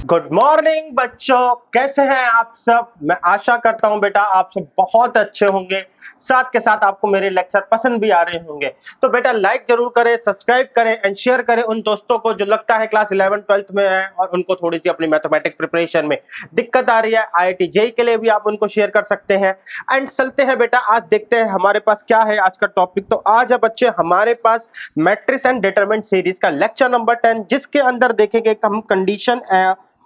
Good morning बच्चों, कैसे हैं आप सब। मैं आशा करता हूं बेटा आप सब बहुत अच्छे होंगे। साथ के साथ आपको मेरे लेक्चर पसंद भी आ रहे होंगे। तो बेटा लाइक जरूर करें, सब्सक्राइब करें एंड शेयर करें उन दोस्तों को जो लगता है क्लास 11 12th में है और उनको थोड़ी सी अपनी मैथमेटिक्स प्रिपरेशन में दिक्कत आ रही है। आईआईटी जेईई के लिए भी आप उनको शेयर कर सकते हैं। एंड चलते हैं बेटा, आज देखते हैं हमारे पास क्या है आज का टॉपिक। तो आज है बच्चे हमारे पास मैट्रिक्स एंड डिटरमिनेंट सीरीज का लेक्चर नंबर 10, जिसके अंदर देखेंगे हम condition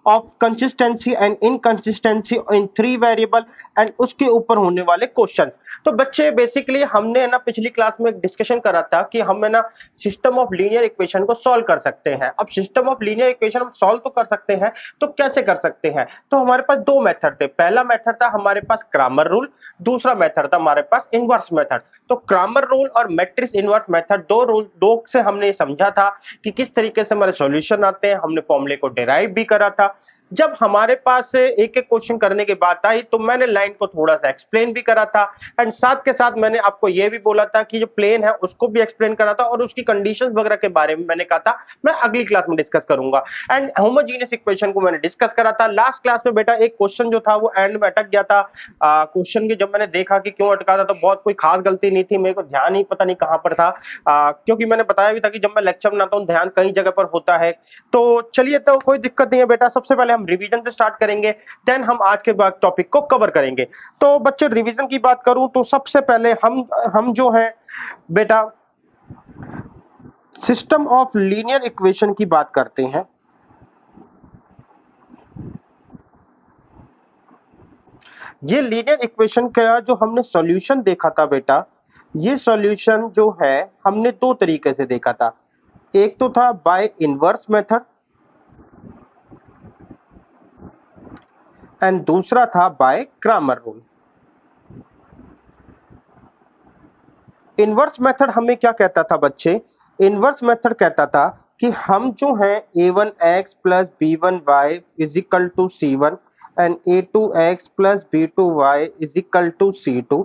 of consistency and inconsistency in three variable and उसके ऊपर होने वाले क्वेश्चन। तो बच्चे बेसिकली हमने ना पिछली क्लास में डिस्कशन करा था कि हम है ना सिस्टम ऑफ लीनियर इक्वेशन को सॉल्व कर सकते हैं। अब सिस्टम ऑफ लीनियर इक्वेशन हम सॉल्व तो कर सकते हैं, तो कैसे कर सकते हैं। तो हमारे पास दो मेथड थे। पहला मेथड था हमारे पास क्रामर रूल, दूसरा मेथड था हमारे पास इनवर्स मेथड। तो क्रामर रूल और मैट्रिक्स इनवर्स मेथड दो से हमने समझा था कि किस तरीके से हमारे सॉल्यूशन आते हैं। हमने फॉर्मूले को डिराइव भी करा था। जब हमारे पास एक एक क्वेश्चन करने की बात आई तो मैंने लाइन को थोड़ा सा एक्सप्लेन भी करा था एंड साथ के साथ मैंने आपको यह भी बोला था कि जो प्लेन है उसको भी एक्सप्लेन करा था और उसकी कंडीशंस वगैरह के बारे में मैंने कहा था मैं अगली क्लास में डिस्कस करूंगा। एंड होमोजेनियस इक्वेशन को मैंने डिस्कस करा था। लास्ट क्लास में बेटा एक क्वेश्चन जो था वो एंड में अटक गया था। क्वेश्चन की जब मैंने देखा कि क्यों अटका था तो बहुत कोई खास गलती नहीं थी, मेरे को ध्यान ही पता नहीं कहां पर था। क्योंकि मैंने बताया भी था कि जब मैं लेक्चर बनाता हूं ध्यान कई जगह पर होता है। तो चलिए, तो कोई दिक्कत नहीं है बेटा। सबसे पहले हम रिवीजन से स्टार्ट करेंगे, देन हम आज के बाद टॉपिक को कवर करेंगे। तो बच्चे रिवीजन की बात करूं तो सबसे पहले हम जो है बेटा सिस्टम ऑफ लीनियर इक्वेशन की बात करते हैं। ये लीनियर इक्वेशन का जो हमने सॉल्यूशन देखा था बेटा, ये सॉल्यूशन जो है हमने दो तरीके से देखा था। एक तो था बाय इनवर्स मेथड एंड दूसरा था by Cramer rule. Inverse method हमें क्या कहता था बच्चे? इनवर्स मेथड कहता था कि हम जो है a1x plus b1y is equal to c1 and a2x plus b2y is equal to c2।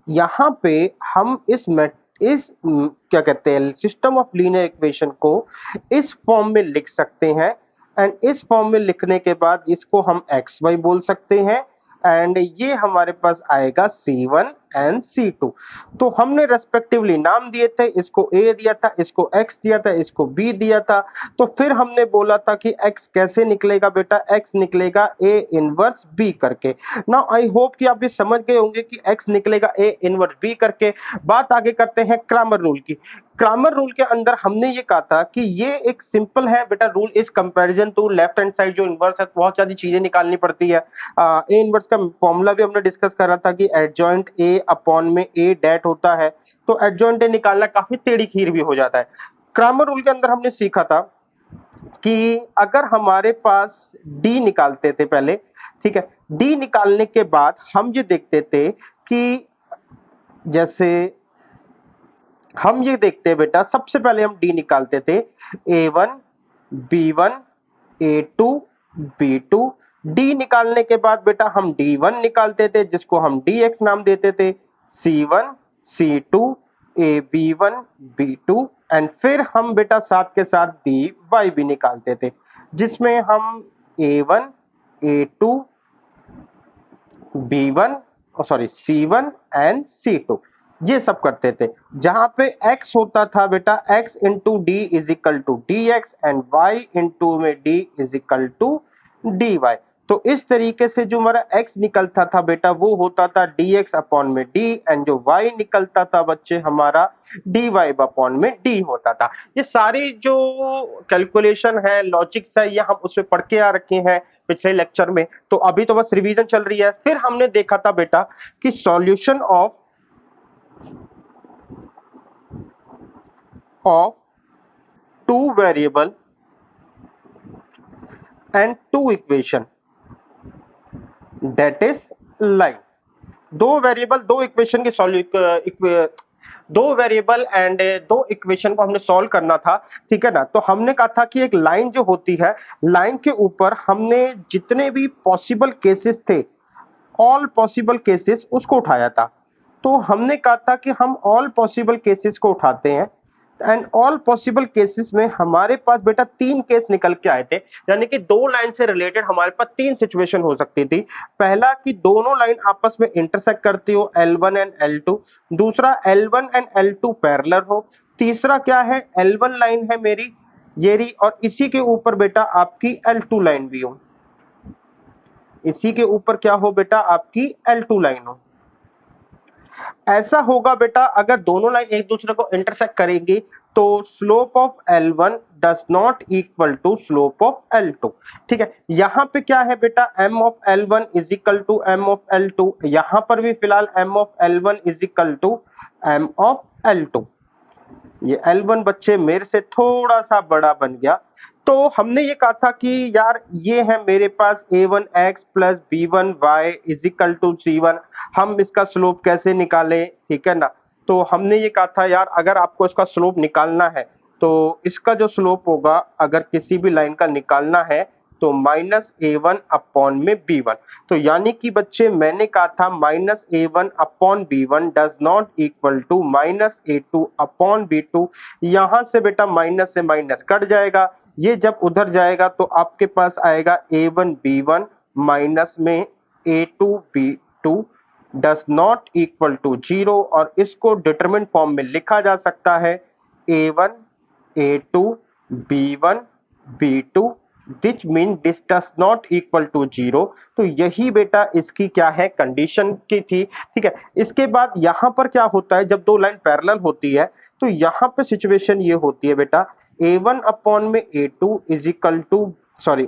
यहाँ पे हम क्या कहते हैं सिस्टम ऑफ लीनियर इक्वेशन को इस फॉर्म में लिख सकते हैं। एंड इस फॉर्म में लिखने के बाद इसको हम xy बोल सकते हैं एंड ये हमारे पास आएगा c1 एंड c2। तो हमने रेस्पेक्टिवली नाम दिए थे, इसको a दिया था, इसको x दिया था, इसको b दिया था। तो फिर हमने बोला था कि x कैसे निकलेगा बेटा? x निकलेगा a इनवर्स b करके। नाउ आई होप कि आप ये समझ गए होंगे कि x निकलेगा a इनवर्स b करके। बात आगे करते हैं क्रामर रूल की। क्रामर रूल के अंदर हमने ये कहा था कि ये एक सिंपल है बेटा rule is comparison to left hand side जो इनवर्स है, बहुत सारी चीजें निकालनी पड़ती है। ए इनवर्स का फॉर्मूला भी हमने डिस्कस करा था कि एडजॉइंट ए अपॉन में ए डेट होता है। तो एडजॉइंट ए निकालना काफी टेढ़ी खीर भी हो जाता है। क्रामर रूल के अंदर हमने सीखा था कि अगर हमारे पास डी निकालते थे पहले, ठीक है, डी निकालने के बाद हम ये देखते थे कि जैसे हम ये देखते हैं बेटा, सबसे पहले हम डी निकालते थे a1 b1 a2 b2। D निकालने के बाद बेटा हम d1 निकालते थे जिसको हम dx नाम देते थे, c1 c2 ab1 b2 and फिर हम बेटा साथ के साथ dy भी निकालते थे जिसमें हम a1 a2 b1 sorry c1 and c2 ये सब करते थे। जहां पे x होता था बेटा x into d is equal to d x and y into में d is equal to d y. तो इस तरीके से जो हमारा x निकलता था बेटा वो होता था dx अपॉन में d एंड जो y निकलता था बच्चे हमारा dy अपॉन में d होता था। ये सारी जो कैलकुलेशन है, लॉजिक्स है, ये हम उसमें पढ़ के आ रखे हैं पिछले लेक्चर में। तो अभी तो बस रिवीजन चल रही है। फिर हमने देखा था बेटा कि solution of two variable and two equation that is line। दो वेरिएबल दो इक्वेशन के दो वेरिएबल एंड दो इक्वेशन को हमने सॉल्व करना था, ठीक है ना। तो हमने कहा था कि एक लाइन जो होती है, लाइन के ऊपर हमने जितने भी पॉसिबल केसेस थे, ऑल पॉसिबल केसेस उसको उठाया था। तो हमने कहा था कि हम ऑल पॉसिबल केसेस को उठाते हैं एंड ऑल पॉसिबल केसेस में हमारे पास बेटा 3 केस निकल के आए थे, यानी कि 2 लाइन से रिलेटेड हमारे पास 3 सिचुएशन हो सकती थी। पहला कि दोनों लाइन आपस में इंटरसेक्ट करती हो L1 एंड L2, दूसरा L1 एंड L2 पैरेलल हो, तीसरा क्या है L1 लाइन है मेरी ये रही और इसी के ऊपर बेटा आपकी L2 लाइन भी हो, इसी के ऊपर क्या हो बेटा आपकी L2 लाइन हो। ऐसा होगा बेटा अगर दोनों लाइन एक दूसरे को इंटरसेक्ट करेंगी तो slope of L1 does not equal to slope of L2। ठीक है, यहां पे क्या है बेटा m of L1 is equal to m of L2, यहां पर भी फिलहाल m of L1 is equal to m of L2। ये L1 बच्चे मेरे से थोड़ा सा बड़ा बन गया। तो हमने ये कहा था कि यार ये है मेरे पास a1x plus b1y is equal to c1, हम इसका स्लोप कैसे निकालें, ठीक है ना। तो हमने ये कहा था यार अगर आपको इसका स्लोप निकालना है तो इसका जो स्लोप होगा अगर किसी भी लाइन का निकालना है तो माइनस a1 अपॉन में b1। तो यानी कि बच्चे मैंने कहा था minus a1 upon b1 does not equal to minus a2 upon b2। यहां से बेटा माइनस से माइनस कट जाएगा, ये जब उधर जाएगा तो आपके पास आएगा a1 b1 माइनस में a2 b2 does not equal to 0 और इसको डिटरमिनेंट फॉर्म में लिखा जा सकता है a1 a2 b1 b2 which mean this does not equal to 0। तो यही बेटा इसकी क्या है कंडीशन की थी। ठीक है, इसके बाद यहां पर क्या होता है जब दो लाइन पैरेलल होती है तो यहां पे सिचुएशन ये होती है बेटा a1 अपॉन में a2 is equal to sorry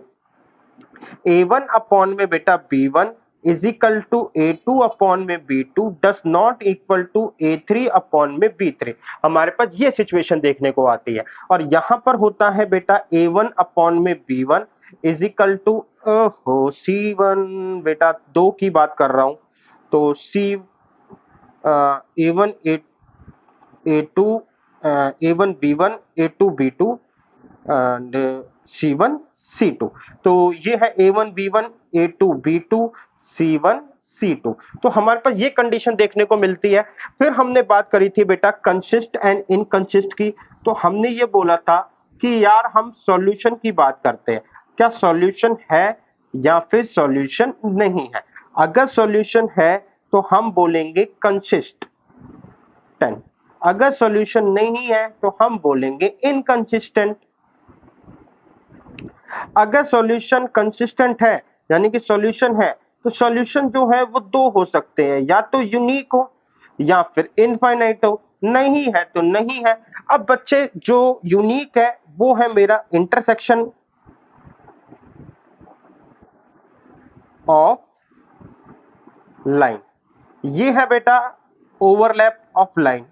a1 upon में बेटा b1 is equal to a2 upon में b2 does not equal to a3 upon में b3। हमारे पास ये सिचुएशन देखने को आती है और यहां पर होता है बेटा a1 अपॉन में b1 is equal to c1 बेटा 2 की बात कर रहा हूं तो a1 a2 a1 b1 a2 b2 and C1 C2। तो ये है A1 B1 A2 B2 C1 C2। तो हमारे पास ये कंडीशन देखने को मिलती है। फिर हमने बात करी थी बेटा कंसिस्ट एंड इनकंसिस्ट की। तो हमने ये बोला था कि यार हम सॉल्यूशन की बात करते हैं, क्या सॉल्यूशन है या फिर सॉल्यूशन नहीं है। अगर सॉल्यूशन है तो हम बोलेंगे कंसिस्टेंट, अगर सॉल्यूशन नहीं है तो हम बोलेंगे इनकंसिस्टेंट। अगर सॉल्यूशन कंसिस्टेंट है यानी कि सॉल्यूशन है तो सॉल्यूशन जो है वो दो हो सकते हैं, या तो यूनिक हो या फिर इनफाइनाइट हो, नहीं है तो नहीं है। अब बच्चे जो यूनिक है वो है मेरा इंटरसेक्शन ऑफ लाइन, ये है बेटा ओवरलैप ऑफ लाइन,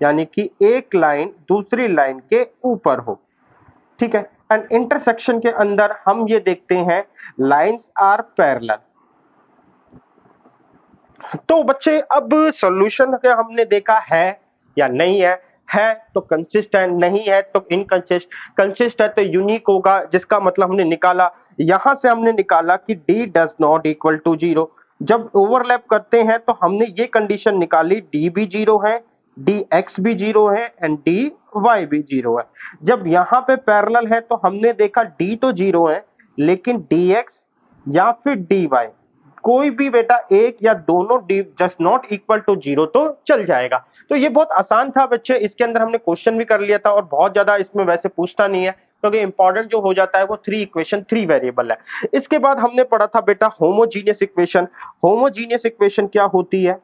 यानी कि एक लाइन दूसरी लाइन के ऊपर हो। ठीक है, एंड इंटरसेक्शन के अंदर हम ये देखते हैं लाइंस आर पैरेलल। तो बच्चे अब सॉल्यूशन क्या हमने देखा है या नहीं है तो कंसिस्टेंट, नहीं है तो इनकंसिस्ट, कंसिस्ट है तो यूनिक होगा, जिसका मतलब हमने निकाला, यहां से हमने निकाला कि d does not equal to 0। जब ओवरलैप करते हैं तो हमने ये कंडीशन निकाली d भी 0 है, dx भी 0 है एंड dy भी 0 है। जब यहां पे पैरेलल है तो हमने देखा d तो 0 है लेकिन dx या फिर dy कोई भी बेटा एक या दोनों D just not equal to 0 तो चल जाएगा। तो ये बहुत आसान था बच्चे, इसके अंदर हमने क्वेश्चन भी कर लिया था और बहुत ज्यादा इसमें वैसे पूछता नहीं है क्योंकि इंपॉर्टेंट जो हो जाता है वो 3 इक्वेशन 3 वेरिएबल है। इसके बाद हमने पढ़ा था बेटा होमोजीनियस इक्वेशन। होमोजीनियस इक्वेशन क्या होती है,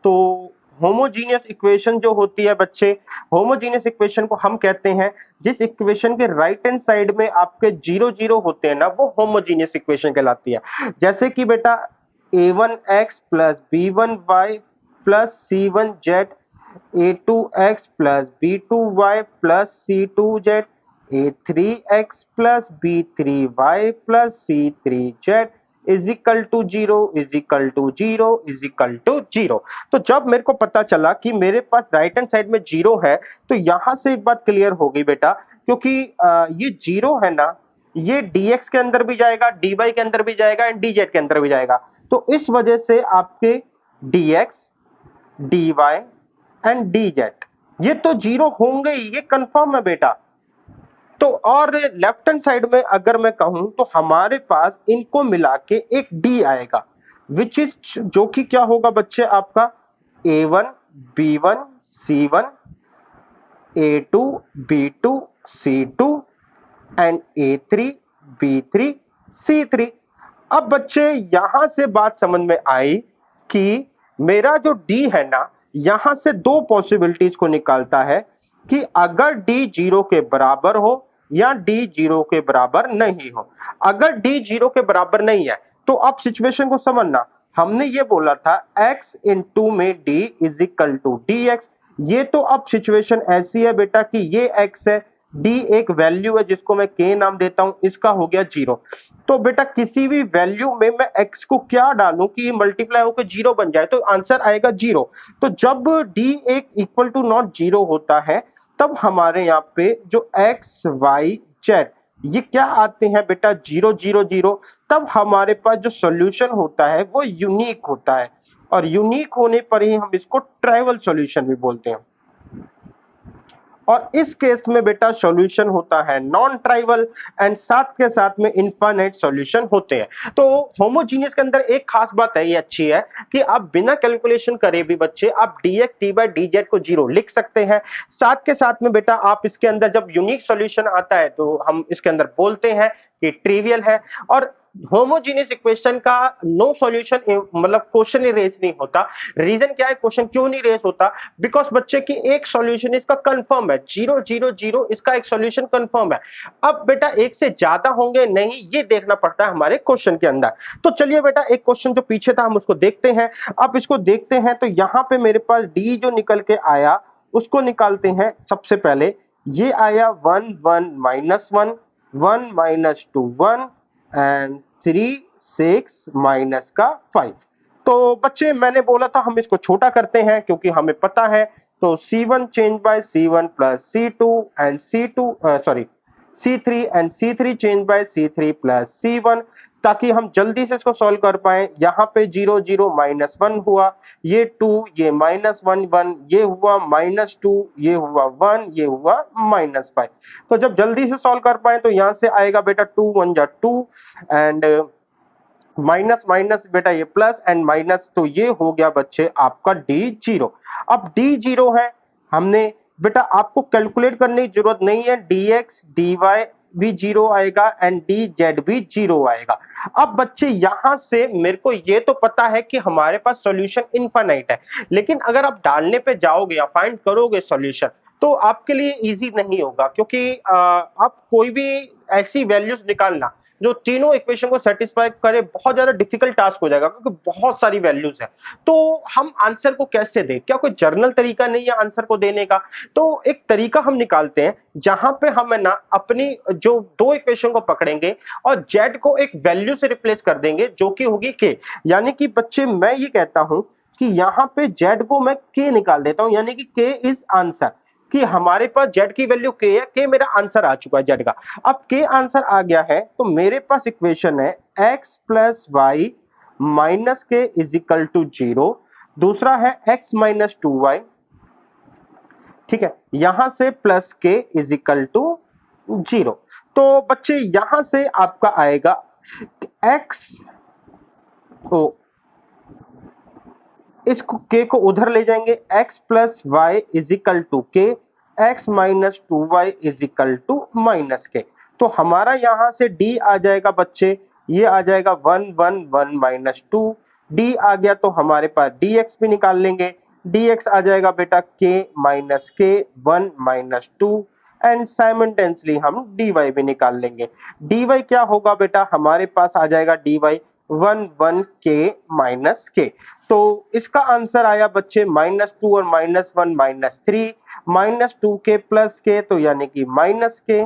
तो होमोजीनियस इक्वेशन जो होती है बच्चे, होमोजीनियस इक्वेशन को हम कहते हैं जिस इक्वेशन के राइट हैंड साइड में आपके 0 0 होते हैं ना वो होमोजीनियस इक्वेशन कहलाती है। जैसे कि बेटा a1x plus b1y plus c1z, a2x plus b2y plus c2z, a3x plus b3y plus c3z is equal to 0 is equal to 0 is equal to 0। तो जब मेरे को पता चला कि मेरे पास राइट हैंड साइड में 0 है तो यहां से एक बात क्लियर हो गई बेटा, क्योंकि ये 0 है ना, ये dx के अंदर भी जाएगा, dy के अंदर भी जाएगा एंड dz के अंदर भी जाएगा। तो इस वजह से आपके dx dy एंड dz, ये तो जीरो होंगे ही, ये कंफर्म है बेटा। तो और लेफ्ट हैंड साइड में अगर मैं कहूं तो हमारे पास इनको मिला के एक d आएगा, विच इज जो कि क्या होगा बच्चे आपका a1 b1 c1 a2 b2 c2 and a3 b3 c3। अब बच्चे यहां से बात समझ में आई कि मेरा जो d है ना, यहां से दो पॉसिबिलिटीज को निकालता है कि अगर d 0 के बराबर हो या d 0 के बराबर नहीं हो। अगर d 0 के बराबर नहीं है तो अब सिचुएशन को समझना, हमने ये बोला था x इंटू में d is equal to dx। ये तो अब सिचुएशन ऐसी है बेटा कि ये x है, d एक वैल्यू है जिसको मैं k नाम देता हूं, इसका हो गया जीरो। तो बेटा किसी भी वैल्यू में मैं x को क्या डालूं कि मल्टीप्लाई होकर जीरो बन जाए, तो आंसर आएगा जीरो। तो जब d एक इक्वल टू नॉट जीरो होता है तब हमारे यहाँ पे जो x y z ये क्या आते हैं बेटा जीरो जीरो जीरो। तब हमारे पास जो सॉल्यूशन होता है वो यूनिक होता है, और यूनिक होने पर ही हम इसको ट्राइवल सॉल्यूशन भी बोलते हैं। और इस केस में बेटा सॉल्यूशन होता है नॉन ट्राइवल एंड साथ के साथ में इनफाइनाइट सॉल्यूशन होते हैं। तो होमोजीनियस के अंदर एक खास बात है, ये अच्छी है कि आप बिना कैलकुलेशन करे भी बच्चे आप dx dy dz को जीरो लिख सकते हैं। साथ के साथ में बेटा आप इसके अंदर जब यूनिक सॉल्यूशन आता है तो हम इसके अंदर बोलते हैं कि ट्रिवियल है। और होमोजीनियस इक्वेशन का नो सॉल्यूशन मतलब क्वेश्चन ही रेज नहीं होता। रीजन क्या है, क्वेश्चन क्यों नहीं रेज होता? बिकॉज बच्चे की एक सॉल्यूशन इसका कंफर्म है, जीरो जीरो जीरो इसका एक सॉल्यूशन कंफर्म है। अब बेटा एक से ज्यादा होंगे नहीं, ये देखना पड़ता है हमारे क्वेश्चन के अंदर। तो चलिए बेटा एक क्वेश्चन जो पीछे था हम उसको देखते हैं। अब इसको देखते हैं तो यहां पे मेरे पास डी जो निकल के आया उसको निकालते हैं। सबसे पहले ये आया 1 1 माइनस 1 1 माइनस 2 1 एंड 3 6 माइनस का 5। तो बच्चे मैंने बोला था हम इसको छोटा करते हैं क्योंकि हमें पता है। तो C1 change bye C1 plus C2 and C3 and C3 change bye C3 plus C1, ताकि हम जल्दी से इसको सॉल्व कर पाए। यहाँ पे 0 0 माइनस 1 हुआ, ये 2 ये माइनस 1 1 ये हुआ माइनस 2 ये हुआ 1 ये हुआ माइनस 5। तो जब जल्दी से सॉल्व कर पाए तो यहाँ से आएगा बेटा 2 1 जा 2 एंड माइनस माइनस बेटा ये प्लस एंड माइनस, तो ये हो गया बच्चे आपका d0। अब d0 है, हमने बेटा आपको कैलकुलेट करने की जरूरत नहीं है, dx dy भी जीरो आएगा एंड dz भी जीरो आएगा। अब बच्चे यहां से मेरे को ये तो पता है कि हमारे पास सॉल्यूशन इनफाइनाइट है, लेकिन अगर आप डालने पे जाओगे या फाइंड करोगे सॉल्यूशन तो आपके लिए इजी नहीं होगा, क्योंकि आप कोई भी ऐसी वैल्यूज निकालना जो तीनों इक्वेशन को सेटिस्फाई करे बहुत ज्यादा डिफिकल्ट टास्क हो जाएगा, क्योंकि बहुत सारी वैल्यूज है। तो हम आंसर को कैसे दें? क्या कोई जर्नल तरीका नहीं है आंसर को देने का? तो एक तरीका हम निकालते हैं जहां पे हम है ना अपनी जो दो इक्वेशन को पकड़ेंगे और z को एक वैल्यू से रिप्लेस कर देंगे जो कि होगी k। यानी कि बच्चे मैं ये कहता हूं कि यहां पे z को मैं k निकाल देता हूं, यानी कि k इज आंसर, कि हमारे पास z की वैल्यू k है, k मेरा आंसर आ चुका है z का। अब k आंसर आ गया है तो मेरे पास इक्वेशन है x प्लस वाई माइनस के इज इक्वल टू 0, दूसरा है x माइनस 2y, ठीक है, यहां से plus K is equal to 0। तो बच्चे यहां से आपका आएगा x को, इस k को उधर ले जाएंगे, x plus Y is equal to K, x minus 2y is equal to minus K. तो हमारा यहां से d आ जाएगा बच्चे, ये आ जाएगा 1 1 1 माइनस 2, d आ गया तो हमारे पास dx भी निकाल लेंगे, dx आ जाएगा बेटा k माइनस के 1 माइनस 2 एंड साइमल्टेनियसली हम dy भी निकाल लेंगे। dy क्या होगा बेटा, हमारे पास आ जाएगा dy 1 1 k माइनस के। तो इसका आंसर आया बच्चे माइनस 2 और माइनस 1 माइनस 3, माइनस 2 के प्लस के, तो यानी कि माइनस के,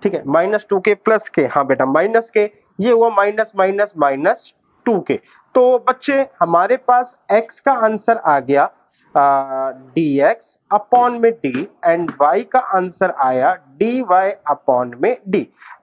ठीक है, माइनस 2 के प्लस के, हाँ बेटा माइनस के, ये हुआ माइनस माइनस माइनस 2 के। तो बच्चे हमारे पास x का आंसर आ गया डी एक्स अपॉन में डी एंड y का आंसर आया डी वाई अपॉन में डी।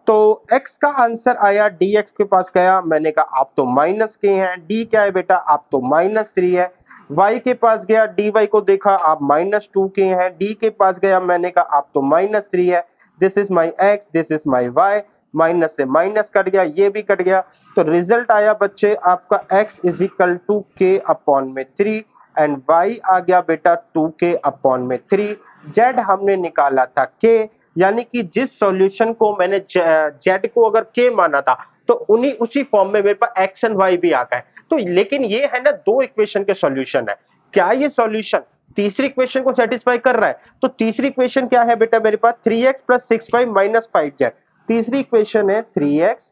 तो x का आंसर आया dx के पास गया, मैंने कहा आप तो माइनस के हैं, d क्या है बेटा आप तो -3 है। y के पास गया dy को देखा आप -2 के हैं, d के पास गया मैंने कहा आप तो -3 है। This is my x, this is my y, minus से माइनस कट गया, ये भी कट गया। तो रिजल्ट आया बच्चे आपका x इज इक्वल टू के अपॉन में 3 एंड y आ गया बेटा 2k अपॉन में 3। z हमने निकाला था k, यानी कि जिस सॉल्यूशन को मैंने z को अगर k माना था तो उन्हीं उसी फॉर्म में मेरे पास x एंड y भी आ गए। तो लेकिन ये है ना दो इक्वेशन के सॉल्यूशन है, क्या ये सॉल्यूशन तीसरी इक्वेशन को सेटिस्फाई कर रहा है? तो तीसरी इक्वेशन क्या है बेटा मेरे पास 3x plus 6y minus 5z। तीसरी इक्वेशन है 3x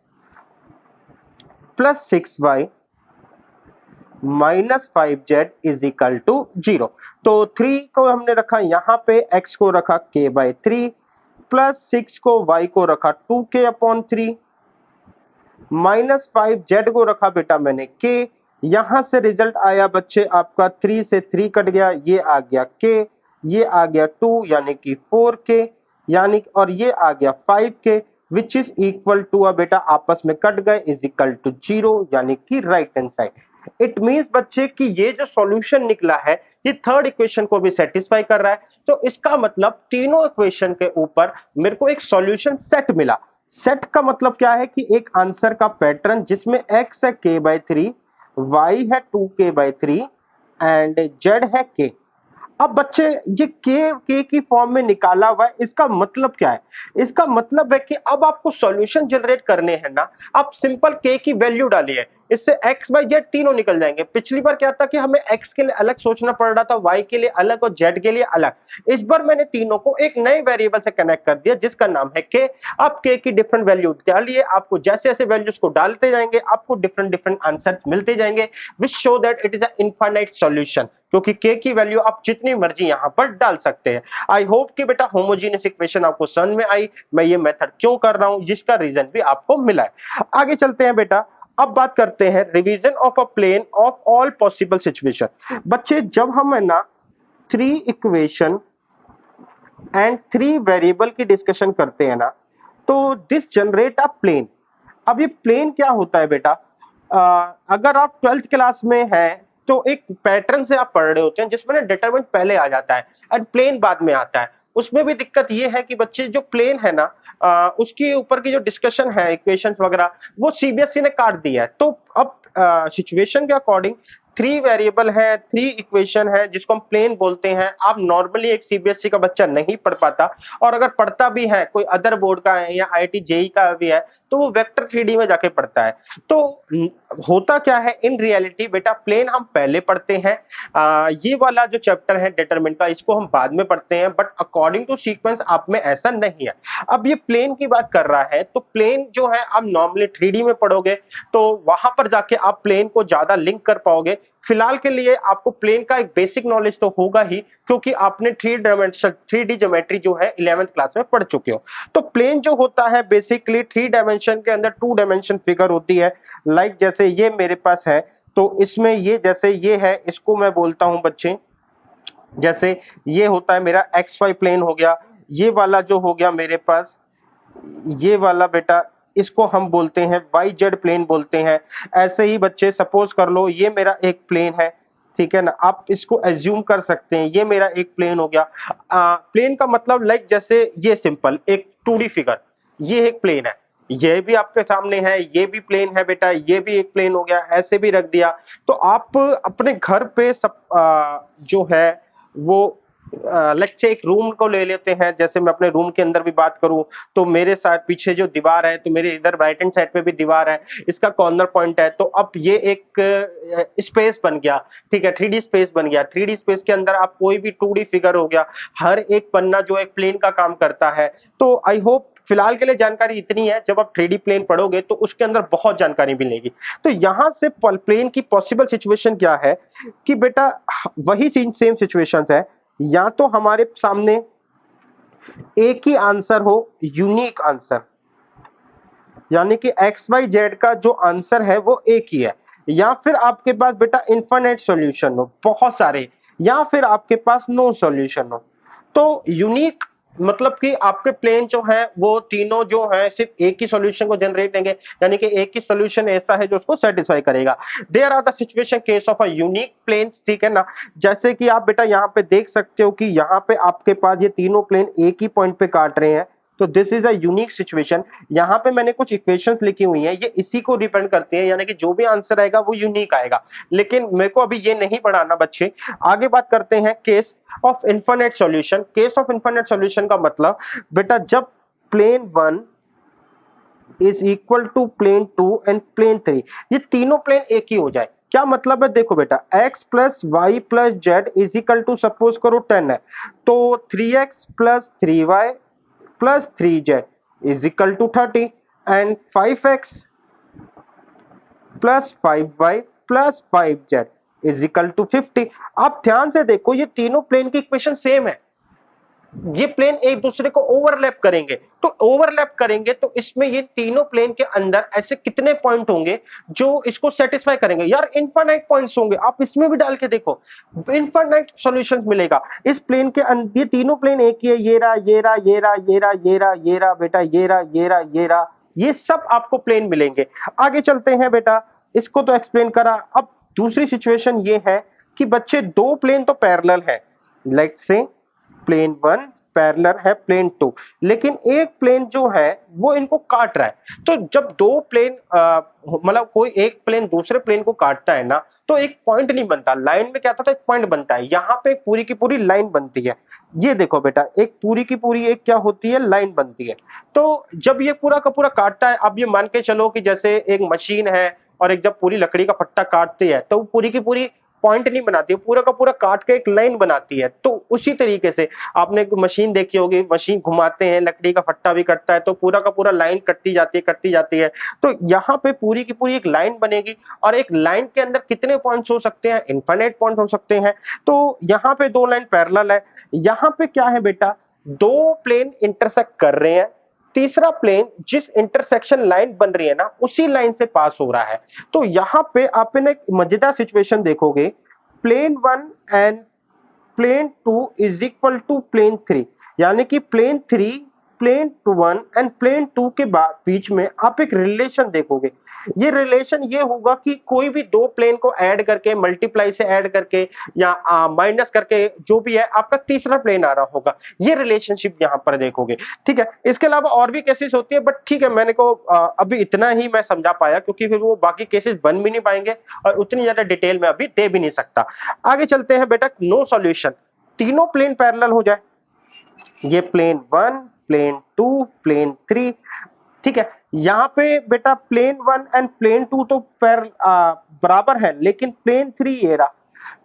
plus 6y minus 5z is equal to 0। तो 3 को हमने रखा यहाँ पे, x को रखा k बाई 3 प्लस 6 को y को रखा 2k अपॉन 3 माइनस 5z को रखा बेटा मैंने k। यहां से रिजल्ट आया बच्चे आपका 3 से 3 कट गया, ये आ गया k, ये आ गया 2 यानी कि 4k, यानी और ये आ गया 5k which is equal to बेटा आपस में कट गए इज इक्वल टू 0 यानी कि right hand side. It means बच्चे कि ये जो सॉल्यूशन निकला है ये थर्ड इक्वेशन को भी सेटिस्फाई कर रहा है। तो इसका मतलब तीनों इक्वेशन के ऊपर मेरे को एक सॉल्यूशन सेट मिला। सेट का मतलब क्या है कि एक आंसर का पैटर्न जिसमें x है k बाई 3, y है 2k बाई 3 एंड z है k। अब बच्चे ये k की फॉर्म में निकाला हुआ है, इसका मतलब क्या है? इसका मतलब है कि अब आपको सॉल्यूशन जनरेट करने हैं ना, आप सिंपल k की वैल्यू डालिए, इससे x बाई z तीनों निकल जाएंगे। पिछली बार क्या था कि हमें x के लिए अलग सोचना पड़ रहा था, y के लिए अलग और z के लिए अलग। इस बार मैंने तीनों को एक नए वेरिएबल से कनेक्ट कर दिया जिसका नाम है k। आप k की डिफरेंट वैल्यू डालिए, आपको जैसे जैसे वैल्यूज को डालते जाएंगे आपको डिफरेंट डिफरेंट आंसर मिलते जाएंगे which show that it is a infinite solution, क्योंकि k की वैल्यू आप जितनी मर्जी यहां पर डाल सकते हैं। आई होप कि बेटा होमोजेनियस इक्वेशन आपको समझ में आई, मैं ये मेथड क्यों कर रहा हूं, जिसका रीजन भी आपको मिला है। आगे चलते हैं बेटा, अब बात करते हैं revision of a plane of all possible situation. बच्चे जब हम है ना 3 इक्वेशन एंड 3 वेरिएबल की डिस्कशन करते हैं ना, तो दिस जनरेट अ प्लेन। अब ये प्लेन क्या होता है बेटा? अगर आप 12th क्लास में हैं तो एक पैटर्न से आप पढ़ रहे होते हैं जिसमें ना डिटरमिनेंट पहले आ जाता है एंड प्लेन बाद में आता है। उसमें भी दिक्कत ये है कि बच्चे जो प्लेन है ना उसके ऊपर की जो डिस्कशन है इक्वेशंस वगैरह वो सीबीएसई ने काट दिया है। तो अब सिचुएशन के अकॉर्डिंग 3 वेरिएबल है, 3 इक्वेशन है जिसको हम प्लेन बोलते हैं। आप नॉर्मली एक सीबीएसई का बच्चा नहीं पढ़ पाता, और अगर पढ़ता भी है कोई अदर बोर्ड का है या आईआईटी जेई का भी है तो वो वेक्टर 3डी में जाके पढ़ता है। तो होता क्या है इन रियलिटी बेटा, प्लेन हम पहले पढ़ते हैं, ये वाला जो चैप्टर है डिटरमिनेंट का इसको हम बाद में पढ़ते हैं, बट अकॉर्डिंग टू सीक्वेंस आप में ऐसा नहीं है। अब ये प्लेन की बात कर रहा है तो प्लेन जो है आप नॉर्मली 3डी में पढ़ोगे तो वहां पर जाके आप प्लेन को ज्यादा लिंक कर पाओगे। फिलहाल के लिए आपको प्लेन का एक बेसिक नॉलेज तो होगा ही, क्योंकि आपने 3D ज्योमेट्री जो है 11th क्लास में पढ़ चुके हो। तो प्लेन जो होता है बेसिकली 3 डायमेंशन के अंदर 2 डायमेंशन फिगर होती है। लाइक जैसे ये मेरे पास है तो इसमें ये जैसे ये है, इसको मैं बोलता हूं बच्चे, जैसे ये होता है मेरा XY प्लेन हो गया, ये वाला जो हो गया मेरे पास, ये वाला बेटा इसको हम बोलते हैं YZ प्लेन बोलते हैं। ऐसे ही बच्चे सपोज कर लो ये मेरा एक प्लेन है, ठीक है ना, आप इसको एज्यूम कर सकते हैं ये मेरा एक प्लेन हो गया। प्लेन का मतलब लाइक जैसे ये सिंपल एक 2D फिगर, ये एक प्लेन है, ये भी आपके सामने है, ये भी प्लेन है बेटा, ये भी एक प्लेन हो गया, ऐसे भी रख दिया। तो आप अपने घर पे सब जो है वो लेट्स से एक रूम को ले लेते हैं, जैसे मैं अपने रूम के अंदर भी बात करूं तो मेरे साथ पीछे जो दीवार है तो मेरे इधर राइट हैंड साइड पे भी दीवार है, इसका कॉर्नर पॉइंट है, तो अब ये एक स्पेस बन गया, ठीक है, 3D स्पेस बन गया। 3D स्पेस के अंदर आप कोई भी 2D फिगर हो गया, हर एक पन्ना जो एक प्लेन का काम करता है। तो आई होप फिलहाल के लिए जानकारी इतनी है, जब आप 3D प्लेन पढ़ोगे तो उसके अंदर बहुत जानकारी मिलेगी। तो यहां से प्लेन की पॉसिबल सिचुएशन क्या है कि बेटा वही सेम सिचुएशंस है, या तो हमारे सामने एक ही आंसर हो, यूनिक आंसर, यानी कि एक्स वाई जेड का जो आंसर है वो एक ही है, या फिर आपके पास बेटा इनफाइनाइट सॉल्यूशन हो, बहुत सारे या फिर आपके पास नो सॉल्यूशन हो। तो यूनिक मतलब कि आपके प्लेन जो है वो तीनों जो है सिर्फ एक ही सॉल्यूशन को जनरेट देंगे, यानी कि एक ही सॉल्यूशन ऐसा है जो उसको सेटिस्फाई करेगा। There are the situation case of a unique planes, ठीक है ना। जैसे कि आप बेटा यहाँ पे देख सकते हो कि यहाँ पे आपके पास ये तीनों प्लेन एक ही पॉइंट पे काट रहे हैं, तो this is a unique situation. यहाँ पे मैंने कुछ इक्वेशंस लिखी हुई हैं, ये इसी को डिपेंड करती है, यानी कि जो भी आंसर आएगा वो यूनिक आएगा। लेकिन मेरे को अभी ये नहीं पढ़ाना बच्चे, आगे बात करते हैं case of infinite solution. Case of infinite solution का मतलब बेटा जब plane 1 is equal to plane 2 and plane 3, ये तीनों प्लेन एक ही हो जाए। क्या मतलब है, देखो बेटा x plus Y plus Z is equal to suppose करो 10 है, तो 3x plus 3y plus 3z is equal to 30 and 5x plus 5y plus 5z is equal to 50। आप ध्यान से देखो ये तीनों प्लेन की इक्वेशन सेम है, ये प्लेन एक दूसरे को ओवरलैप करेंगे, तो ओवरलैप करेंगे तो इसमें ये तीनों प्लेन के अंदर ऐसे कितने पॉइंट होंगे जो इसको सेटिस्फाई करेंगे। यार इनफाइनाइट पॉइंट्स होंगे, आप इसमें भी डाल के देखो, इनफाइनाइट सॉल्यूशंस मिलेगा। इस प्लेन के अंदर ये तीनों प्लेन एक ही है, ये रहा ये रहा ये रहा ये रहा ये रहा ये रहा बेटा, ये रहा ये रहा ये रहा, ये सब आपको प्लेन मिलेंगे। आगे चलते हैं बेटा, इसको तो एक्सप्लेन करा। अब दूसरी सिचुएशन ये है कि बच्चे दो प्लेन तो पैरेलल है, लेट्स से प्लेन 1 पैरेलल है प्लेन 2, लेकिन एक प्लेन जो है वो इनको काट रहा है। तो जब दो प्लेन मतलब कोई एक प्लेन दूसरे प्लेन को काटता है ना, तो एक पॉइंट नहीं बनता, लाइन में क्या होता है, एक पॉइंट बनता है। यहाँ पे एक पूरी की पूरी लाइन बनती है। ये देखो बेटा, एक पूरी की पूरी एक क्या होती है, लाइन बनती है। तो जब ये पूरा का पूरा काटता है, अब ये मान के चलो कि जैसे एक मशीन है और एक जब पूरी लकड़ी का फट्टा काटती है तो पूरी की पूरी पॉइंट नहीं बनाती है, पूरा का पूरा काट के एक लाइन बनाती है। तो उसी तरीके से आपने एक मशीन देखी होगी, मशीन घुमाते हैं, लकड़ी का फट्टा भी कटता है, तो पूरा का पूरा लाइन कटती जाती है कटती जाती है। तो यहाँ पे पूरी की पूरी एक लाइन बनेगी, और एक लाइन के अंदर कितने पॉइंट्स हो सकते हैं, इनफाइनाइट पॉइंट हो सकते हैं। तो यहाँ पे दो लाइन पैरेलल है, यहाँ पे क्या है बेटा, दो प्लेन इंटरसेक्ट कर रहे हैं, तीसरा प्लेन जिस इंटरसेक्शन लाइन बन रही है ना उसी लाइन से पास हो रहा है। तो यहाँ पे आप एक मजेदार सिचुएशन देखोगे, plane 1 and plane 2 is equal to plane 3, यानी कि प्लेन 3 प्लेन 1 एंड प्लेन 2 के बीच में आप एक रिलेशन देखोगे। ये रिलेशन ये होगा कि कोई भी दो प्लेन को ऐड करके, मल्टीप्लाई से ऐड करके या माइनस करके, जो भी है आपका तीसरा प्लेन आ रहा होगा, ये रिलेशनशिप यहां पर देखोगे। ठीक है, इसके अलावा और भी केसेस होती है, बट ठीक है मैंने को अभी इतना ही मैं समझा पाया, क्योंकि फिर वो बाकी केसेस बन भी नहीं पाएंगे और उतनी ज्यादा डिटेल में अभी दे भी नहीं सकता। आगे चलते हैं बेटा, नो सॉल्यूशन, तीनों प्लेन पैरेलल हो जाए, ये प्लेन 1 प्लेन 2 प्लेन 3, ठीक है। यहाँ पे बेटा प्लेन 1 एंड प्लेन 2 तो बराबर है, लेकिन प्लेन 3 ये रहा,